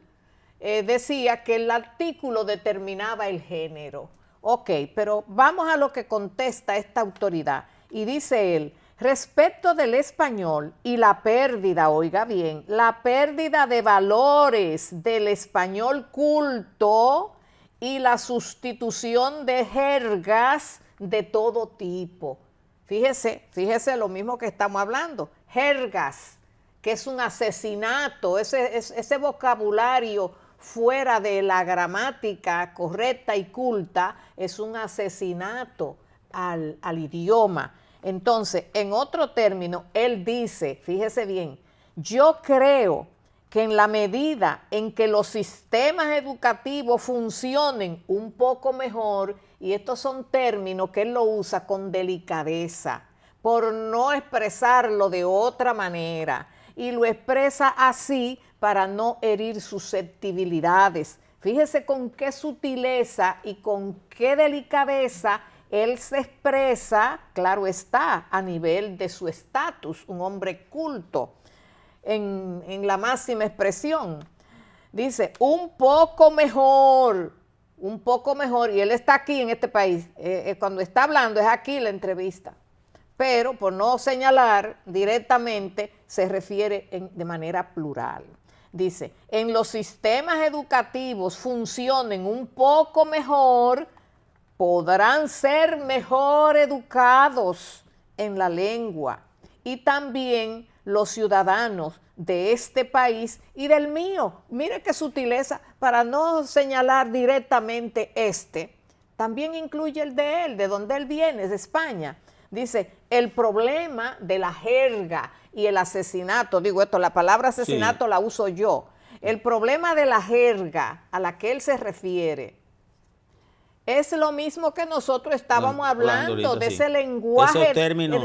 decía que el artículo determinaba el género. Ok, pero vamos a lo que contesta esta autoridad. Y dice él, respecto del español y la pérdida, oiga bien, la pérdida de valores del español culto y la sustitución de jergas de todo tipo. Fíjese lo mismo que estamos hablando, jergas, que es un asesinato, ese vocabulario fuera de la gramática correcta y culta, es un asesinato al idioma. Entonces, en otro término, él dice, fíjese bien, yo creo que en la medida en que los sistemas educativos funcionen un poco mejor, y estos son términos que él lo usa con delicadeza, por no expresarlo de otra manera, y lo expresa así para no herir susceptibilidades. Fíjese con qué sutileza y con qué delicadeza él se expresa, claro está, a nivel de su estatus, un hombre culto, en la máxima expresión. Dice, un poco mejor, y él está aquí en este país, cuando está hablando es aquí la entrevista, pero por no señalar directamente, se refiere de manera plural. Dice, en los sistemas educativos funcionen un poco mejor, podrán ser mejor educados en la lengua y también los ciudadanos de este país y del mío. Mire qué sutileza, para no señalar directamente también incluye el de él, de donde él viene, de España. Dice, el problema de la jerga y el asesinato, digo esto, la palabra asesinato la uso yo, el problema de la jerga a la que él se refiere, es lo mismo que nosotros estábamos hablando ahorita, de ese lenguaje,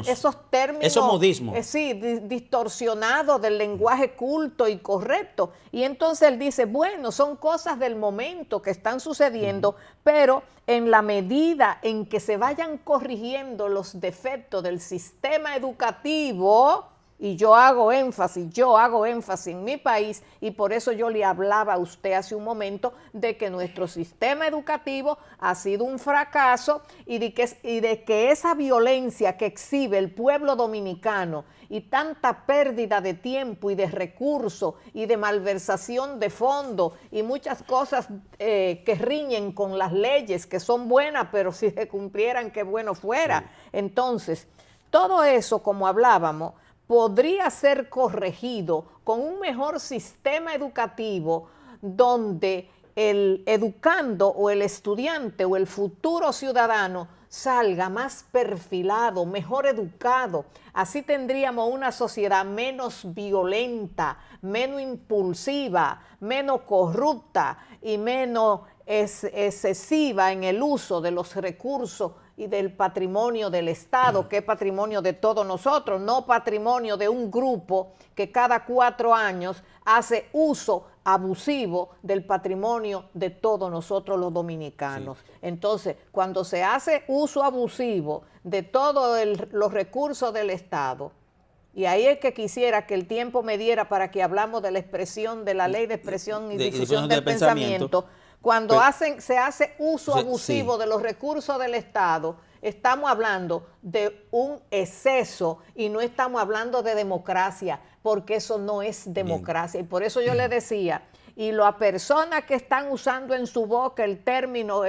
esos términos, esos modismos. Sí, distorsionados del lenguaje culto y correcto. Y entonces él dice, bueno, son cosas del momento que están sucediendo, pero en la medida en que se vayan corrigiendo los defectos del sistema educativo, y yo hago énfasis en mi país, y por eso yo le hablaba a usted hace un momento de que nuestro sistema educativo ha sido un fracaso y de que esa violencia que exhibe el pueblo dominicano y tanta pérdida de tiempo y de recursos y de malversación de fondos y muchas cosas que riñen con las leyes, que son buenas, pero si se cumplieran, qué bueno fuera. Sí. Entonces, todo eso, como hablábamos, podría ser corregido con un mejor sistema educativo donde el educando o el estudiante o el futuro ciudadano salga más perfilado, mejor educado. Así tendríamos una sociedad menos violenta, menos impulsiva, menos corrupta y menos excesiva en el uso de los recursos y del patrimonio del Estado, que es patrimonio de todos nosotros, no patrimonio de un grupo que cada 4 años hace uso abusivo del patrimonio de todos nosotros los dominicanos. Sí. Entonces, cuando se hace uso abusivo de todos los recursos del Estado, y ahí es que quisiera que el tiempo me diera para que hablamos de la expresión, de la ley de expresión y difusión del pensamiento. Cuando se hace uso abusivo de los recursos del Estado, estamos hablando de un exceso y no estamos hablando de democracia, porque eso no es democracia. Bien. Y por eso yo le decía, y las personas que están usando en su boca el término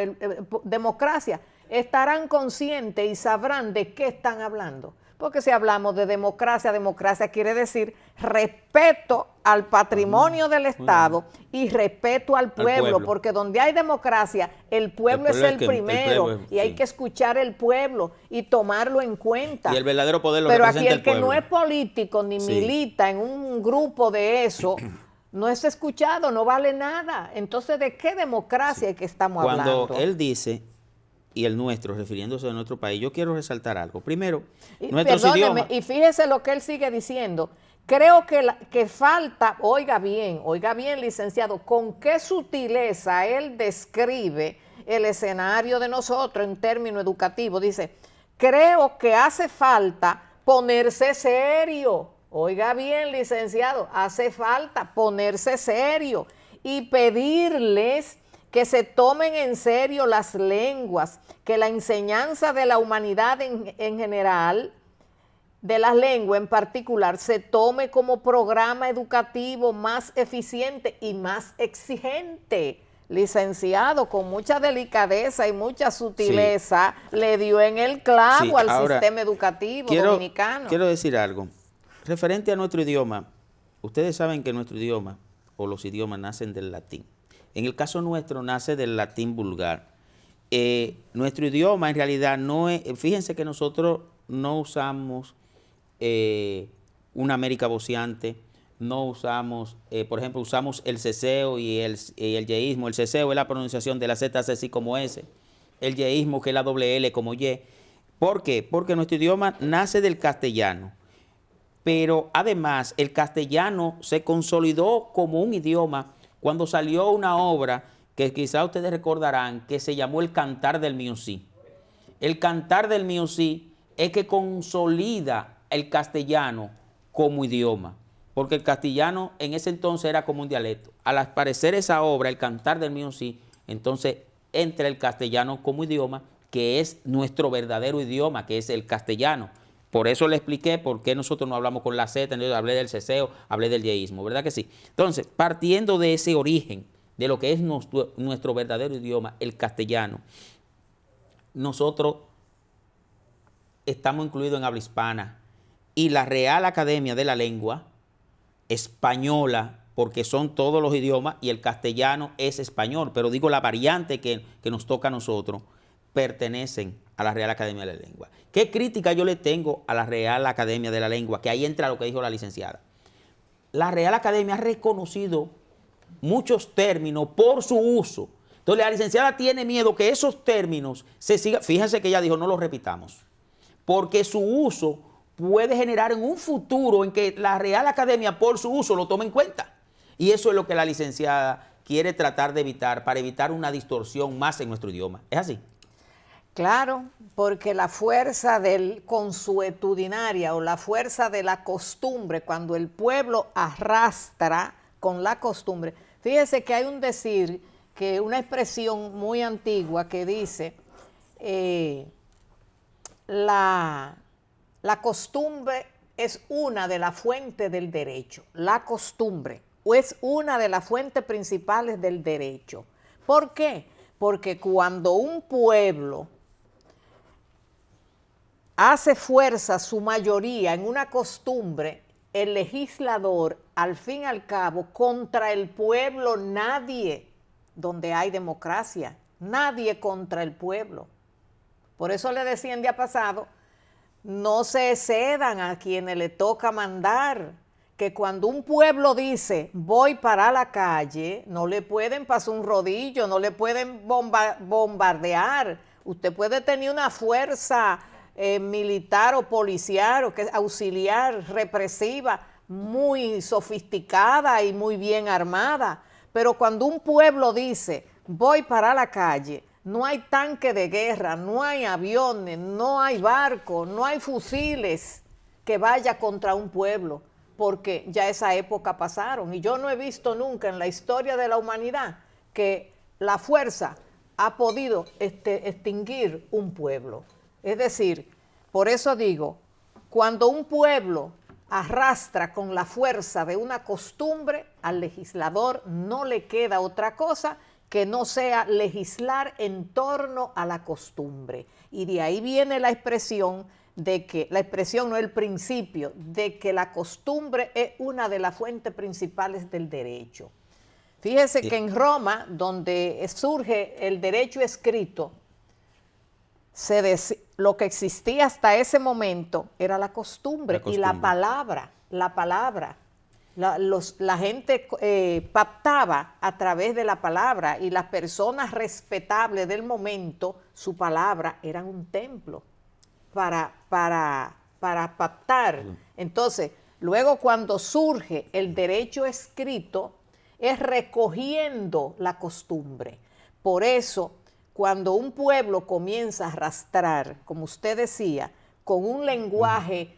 democracia, estarán conscientes y sabrán de qué están hablando. Porque si hablamos de democracia, democracia quiere decir respeto al patrimonio del Estado y respeto al pueblo, porque donde hay democracia, el pueblo es el primero y hay que escuchar el pueblo y tomarlo en cuenta. Y el verdadero poder lo Pero representa aquí el que no es político ni milita en un grupo de eso, no es escuchado, no vale nada. Entonces, ¿de qué democracia es que estamos hablando? Cuando él dice, y el nuestro, refiriéndose a nuestro país, yo quiero resaltar algo. Primero, nuestros Perdóneme, idiomas... y fíjese lo que él sigue diciendo. Creo que falta, oiga bien, licenciado, con qué sutileza él describe el escenario de nosotros en términos educativos. Dice, creo que hace falta ponerse serio. Oiga bien, licenciado, hace falta ponerse serio y pedirles que se tomen en serio las lenguas, que la enseñanza de la humanidad en general, de las lenguas en particular, se tome como programa educativo más eficiente y más exigente. Licenciado, con mucha delicadeza y mucha sutileza, le dio en el clavo al sistema educativo dominicano. Quiero decir algo. Referente a nuestro idioma, ustedes saben que nuestro idioma, o los idiomas, nacen del latín. En el caso nuestro, nace del latín vulgar. Nuestro idioma, en realidad, no es... Fíjense que nosotros no usamos una América voceante, no usamos, por ejemplo, usamos el ceseo y el yeísmo. El ceseo es la pronunciación de la Z así como S, el yeísmo que es la doble L como Y. ¿Por qué? Porque nuestro idioma nace del castellano, pero además el castellano se consolidó como un idioma cuando salió una obra que quizá ustedes recordarán que se llamó El Cantar del Miocí. El Cantar del Miocí es que consolida el castellano como idioma, porque el castellano en ese entonces era como un dialecto. Al aparecer esa obra, El Cantar del Miocí, entonces entra el castellano como idioma, que es nuestro verdadero idioma, que es el castellano. Por eso le expliqué por qué nosotros no hablamos con la Z, entonces hablé del ceseo, hablé del yeísmo, ¿verdad que sí? Entonces, partiendo de ese origen, de lo que es nuestro verdadero idioma, el castellano, nosotros estamos incluidos en habla hispana y la Real Academia de la Lengua Española, porque son todos los idiomas y el castellano es español, pero digo la variante que nos toca a nosotros, pertenecen a la Real Academia de la Lengua. ¿Qué crítica yo le tengo a la Real Academia de la Lengua? Que ahí entra lo que dijo la licenciada. La Real Academia ha reconocido muchos términos por su uso. Entonces la licenciada tiene miedo que esos términos se sigan. Fíjense que ella dijo, no los repitamos, porque su uso puede generar en un futuro en que la Real Academia por su uso lo tome en cuenta. Y eso es lo que la licenciada quiere tratar de evitar, para evitar una distorsión más en nuestro idioma. ¿Es así? Claro, porque la fuerza del consuetudinaria o la fuerza de la costumbre, cuando el pueblo arrastra con la costumbre, fíjese que hay un decir, que una expresión muy antigua que dice, la costumbre es una de las fuentes del derecho. La costumbre es una de las fuentes principales del derecho. ¿Por qué? Porque cuando un pueblo hace fuerza su mayoría en una costumbre, el legislador, al fin y al cabo, contra el pueblo nadie, donde hay democracia, nadie contra el pueblo. Por eso le decía en día pasado, no se cedan a quienes le toca mandar, que cuando un pueblo dice, voy para la calle, no le pueden pasar un rodillo, no le pueden bombardear. Usted puede tener una fuerza militar o policial o auxiliar, represiva, muy sofisticada y muy bien armada, pero cuando un pueblo dice, voy para la calle, no hay tanque de guerra, no hay aviones, no hay barcos, no hay fusiles que vaya contra un pueblo, porque ya esa época pasaron. Y yo no he visto nunca en la historia de la humanidad que la fuerza ha podido extinguir un pueblo. Es decir, por eso digo, cuando un pueblo arrastra con la fuerza de una costumbre, al legislador no le queda otra cosa que no sea legislar en torno a la costumbre. Y de ahí viene la expresión de que, la expresión no el principio, de que la costumbre es una de las fuentes principales del derecho. Fíjese que en Roma, donde surge el derecho escrito, lo que existía hasta ese momento era la costumbre y la palabra. la gente pactaba a través de la palabra y las personas respetables del momento, su palabra era un templo para pactar. Entonces, luego cuando surge el derecho escrito, es recogiendo la costumbre. Por eso, cuando un pueblo comienza a arrastrar, como usted decía, con un lenguaje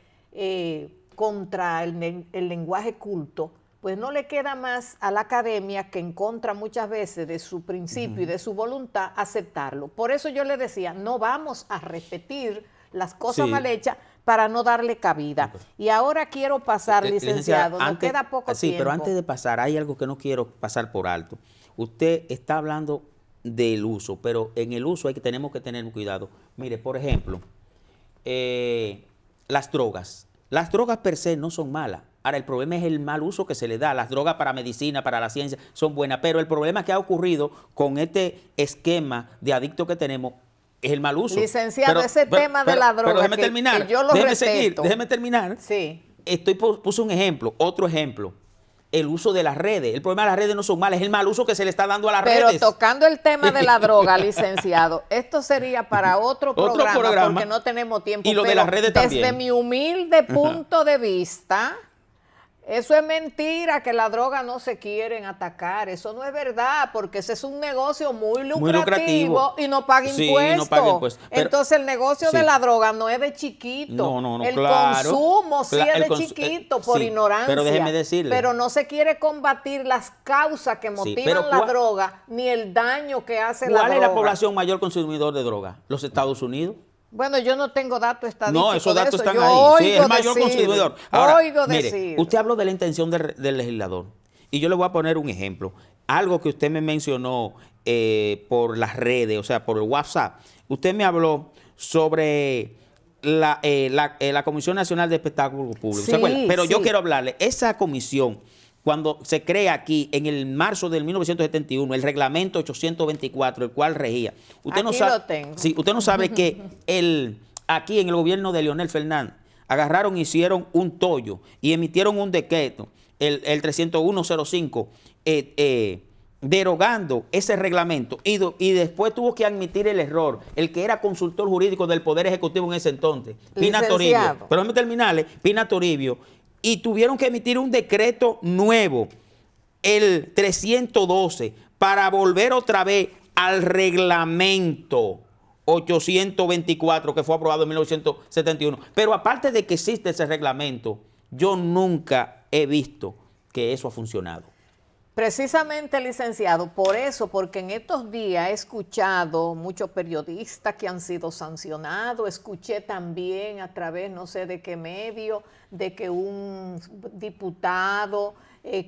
contra el lenguaje culto, pues no le queda más a la academia que en contra muchas veces de su principio y de su voluntad aceptarlo. Por eso yo le decía, no vamos a repetir las cosas mal hechas para no darle cabida. Y ahora quiero pasar, licenciado, nos queda poco tiempo. Pero antes de pasar, hay algo que no quiero pasar por alto. Usted está hablando del uso, pero en el uso tenemos que tener cuidado. Mire, por ejemplo, las drogas. Las drogas per se no son malas. Ahora, el problema es el mal uso que se le da. Las drogas para medicina, para la ciencia, son buenas, pero el problema que ha ocurrido con este esquema de adictos que tenemos es el mal uso. Licenciado, ese tema de la droga, pero déjeme terminar, que yo lo respeto. Déjeme terminar. Sí. Puse un ejemplo, otro ejemplo. El uso de las redes. El problema de las redes no son malas, es el mal uso que se le está dando a las redes. Pero tocando el tema de la droga, licenciado, esto sería para otro programa porque no tenemos tiempo. Y lo de las redes también. Desde mi humilde punto de vista, eso es mentira, que la droga no se quieren atacar. Eso no es verdad, porque ese es un negocio muy lucrativo y no paga impuestos. No paga impuestos. Entonces el negocio de la droga no es de chiquito. No, el claro. Consumo sí es de chiquito por ignorancia. Pero déjeme decirle. Pero no se quiere combatir las causas que motivan la droga, ni el daño que hace la droga. ¿Cuál es la población mayor consumidor de droga? ¿Los Estados Unidos? Bueno, yo no tengo datos estadísticos. No, esos datos están yo ahí. Sí, es el mayor consumidor. Ahora, mire, usted habló de la intención del legislador. Y yo le voy a poner un ejemplo. Algo que usted me mencionó por las redes, o sea, por el WhatsApp. Usted me habló sobre la Comisión Nacional de Espectáculos Públicos. Sí, ¿Se acuerda? Pero yo quiero hablarle. Esa comisión, cuando se crea aquí en el marzo del 1971, el reglamento 824, el cual regía. Usted no sabe, lo tengo. Sí, usted no sabe que aquí en el gobierno de Leonel Fernández agarraron, hicieron un tollo y emitieron un decreto, el 30105, derogando ese reglamento y después tuvo que admitir el error, el que era consultor jurídico del Poder Ejecutivo en ese entonces, Pina Toribio. Pero déjeme terminarle, Pina Toribio. Y tuvieron que emitir un decreto nuevo, el 312, para volver otra vez al reglamento 824 que fue aprobado en 1971. Pero aparte de que existe ese reglamento, yo nunca he visto que eso ha funcionado. Precisamente, licenciado, por eso, porque en estos días he escuchado muchos periodistas que han sido sancionados, escuché también a través, no sé de qué medio, de que un diputado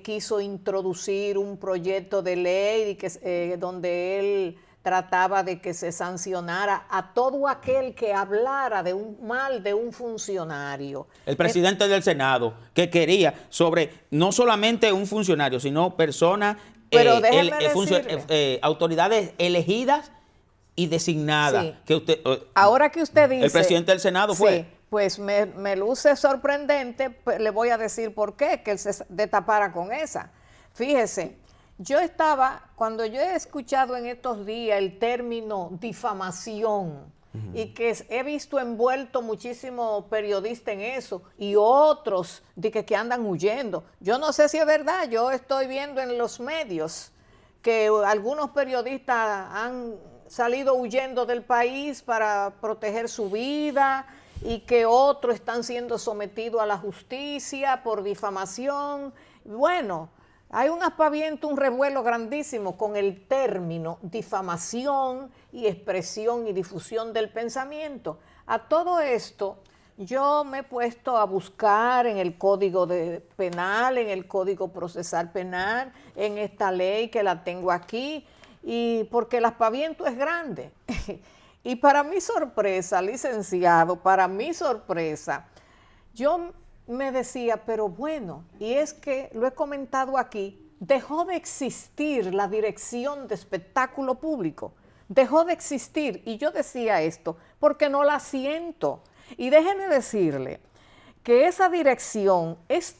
quiso introducir un proyecto de ley donde él trataba de que se sancionara a todo aquel que hablara de un mal de un funcionario. El presidente del Senado, que quería sobre no solamente un funcionario, sino personas, autoridades elegidas y designadas. Sí. Que usted, ahora que usted dice... El presidente del Senado fue... Sí, pues me luce sorprendente, pues le voy a decir por qué, que él se destapara con esa. Fíjese, cuando yo he escuchado en estos días el término difamación, y que he visto envuelto muchísimos periodistas en eso, y otros de que andan huyendo. Yo no sé si es verdad, yo estoy viendo en los medios que algunos periodistas han salido huyendo del país para proteger su vida, y que otros están siendo sometidos a la justicia por difamación. Bueno, hay un aspaviento, un revuelo grandísimo con el término difamación y expresión y difusión del pensamiento. A todo esto, yo me he puesto a buscar en el Código Penal, en el Código Procesal Penal, en esta ley que la tengo aquí, y porque el aspaviento es grande. Y para mi sorpresa, licenciado, para mi sorpresa, yo me decía, pero bueno, y es que lo he comentado aquí, dejó de existir la Dirección de Espectáculo Público, dejó de existir, y yo decía esto porque no la siento. Y déjeme decirle que esa dirección es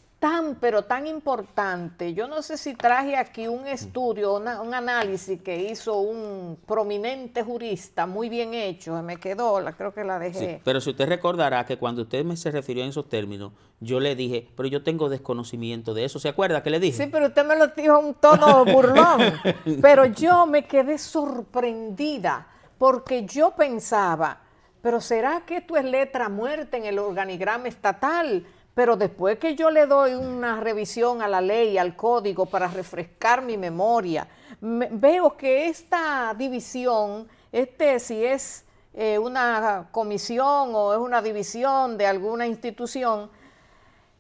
pero tan importante. Yo no sé si traje aquí un estudio, un análisis que hizo un prominente jurista, muy bien hecho, me quedó, creo que la dejé. Sí, pero si usted recordará que cuando usted se refirió en esos términos, yo le dije, pero yo tengo desconocimiento de eso. ¿Se acuerda que le dije? Sí, pero usted me lo dijo en un tono burlón. Pero yo me quedé sorprendida porque yo pensaba, pero ¿será que esto es letra muerta en el organigrama estatal? Pero después que yo le doy una revisión a la ley, al código, para refrescar mi memoria, veo que esta división, si es una comisión o es una división de alguna institución,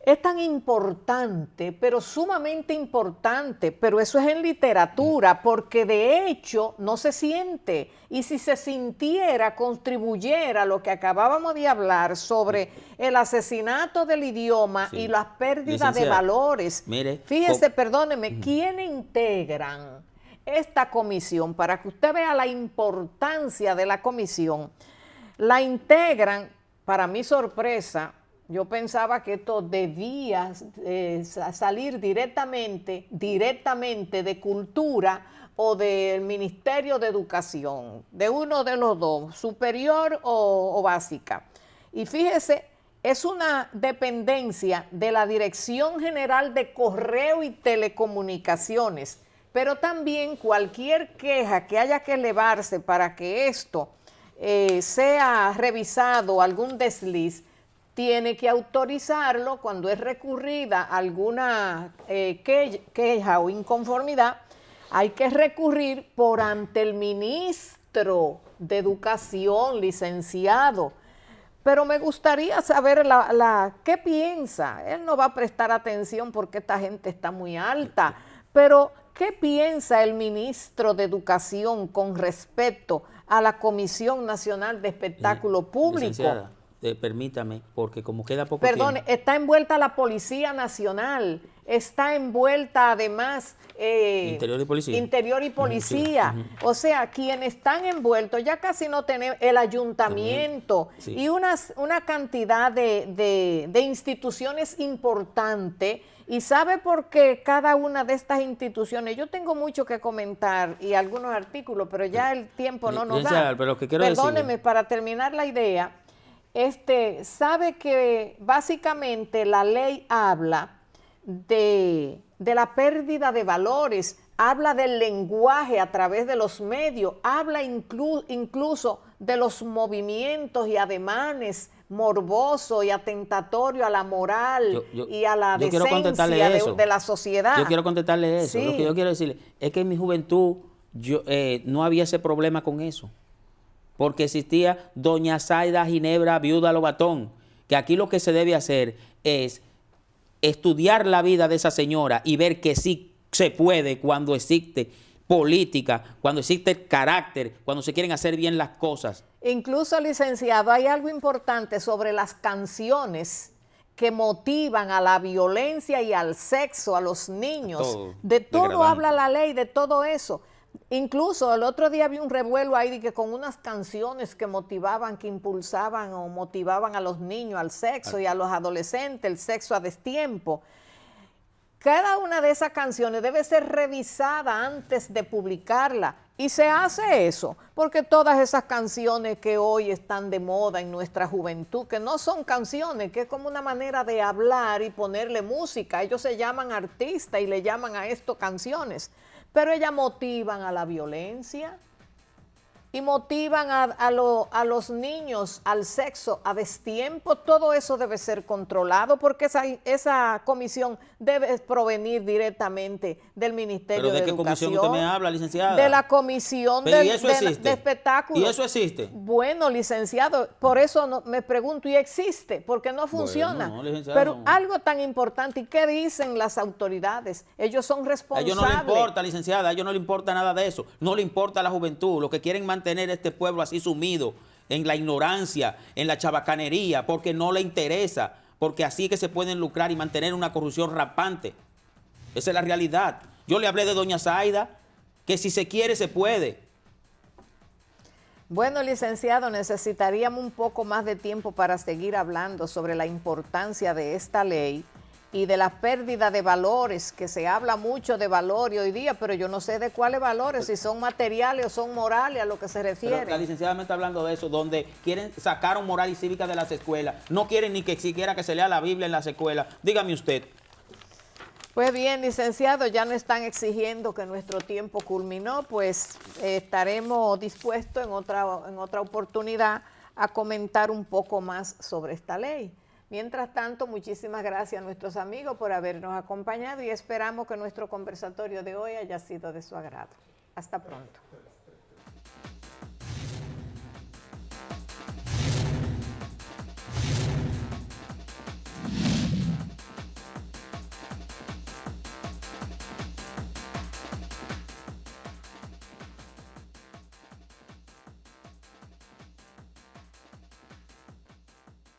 es tan importante, pero sumamente importante, pero eso es en literatura, porque de hecho no se siente, y si se sintiera, contribuyera a lo que acabábamos de hablar sobre el asesinato del idioma y las pérdidas de valores. Mire, fíjese, perdóneme, ¿quiénes integran esta comisión? Para que usted vea la importancia de la comisión, la integran, para mi sorpresa, yo pensaba que esto debía salir directamente de Cultura o del Ministerio de Educación, de uno de los dos, superior o básica. Y fíjese, es una dependencia de la Dirección General de Correo y Telecomunicaciones, pero también cualquier queja que haya que elevarse para que esto sea revisado, algún desliz, tiene que autorizarlo cuando es recurrida alguna queja o inconformidad, hay que recurrir por ante el ministro de Educación, licenciado. Pero me gustaría saber qué piensa. Él no va a prestar atención porque esta gente está muy alta, pero ¿qué piensa el ministro de Educación con respecto a la Comisión Nacional de Espectáculo Público? Licenciada, permítame, porque como queda poco Perdone, tiempo. está envuelta la Policía Nacional, está envuelta además Interior y Policía. Interior y Policía. Sí. O sea, quienes están envueltos, ya casi no tenemos el ayuntamiento sí. Y una cantidad de instituciones importantes. ¿Y sabe por qué cada una de estas instituciones? Yo tengo mucho que comentar y algunos artículos, pero ya el tiempo no nos da. Pero lo que quiero Perdóneme, para terminar la idea, sabe que básicamente la ley habla de la pérdida de valores, habla del lenguaje a través de los medios, habla incluso de los movimientos y ademanes morbosos y atentatorios a la moral y a la decencia de la sociedad. Yo quiero contestarle eso. Sí. Lo que yo quiero decirle es que en mi juventud no había ese problema con eso. Porque existía doña Zaida Ginebra Viuda Lobatón, que aquí lo que se debe hacer es estudiar la vida de esa señora y ver que sí se puede cuando existe política, cuando existe carácter, cuando se quieren hacer bien las cosas. Incluso, licenciado, hay algo importante sobre las canciones que motivan a la violencia y al sexo, a los niños. De todo habla la ley, de todo eso. Incluso el otro día vi un revuelo ahí de que con unas canciones que motivaban, que impulsaban o motivaban a los niños al sexo y a los adolescentes, el sexo a destiempo. Cada una de esas canciones debe ser revisada antes de publicarla. Y se hace eso, porque todas esas canciones que hoy están de moda en nuestra juventud, que no son canciones, que es como una manera de hablar y ponerle música. Ellos se llaman artistas y le llaman a esto canciones. Pero ellas motivan a la violencia y motivan a los niños al sexo a destiempo. Todo eso debe ser controlado porque esa comisión debe provenir directamente del Ministerio de Educación. ¿Pero de qué comisión usted me habla, licenciada? De la comisión de espectáculos. ¿Y eso existe? Bueno, licenciado, por eso me pregunto, ¿y existe? Porque no funciona. Bueno, licenciado, pero algo tan importante, ¿y qué dicen las autoridades? Ellos son responsables. A ellos no le importa, licenciada, a ellos no le importa nada de eso. No le importa a la juventud. Lo que quieren mantener este pueblo así sumido en la ignorancia, en la chabacanería, porque no le interesa, porque así es que se pueden lucrar y mantener una corrupción rampante. Esa es la realidad. Yo le hablé de doña Zaida, que si se quiere, se puede. Bueno, licenciado, necesitaríamos un poco más de tiempo para seguir hablando sobre la importancia de esta ley y de la pérdida de valores, que se habla mucho de valores hoy día, pero yo no sé de cuáles valores, si son materiales o son morales a lo que se refiere. Pero la licenciada me está hablando de eso, donde quieren sacar un moral y cívica de las escuelas, no quieren ni que siquiera que se lea la Biblia en las escuelas. Dígame usted. Pues bien, licenciado, ya no están exigiendo que nuestro tiempo culminó, pues estaremos dispuestos en otra oportunidad a comentar un poco más sobre esta ley. Mientras tanto, muchísimas gracias a nuestros amigos por habernos acompañado y esperamos que nuestro conversatorio de hoy haya sido de su agrado. Hasta pronto.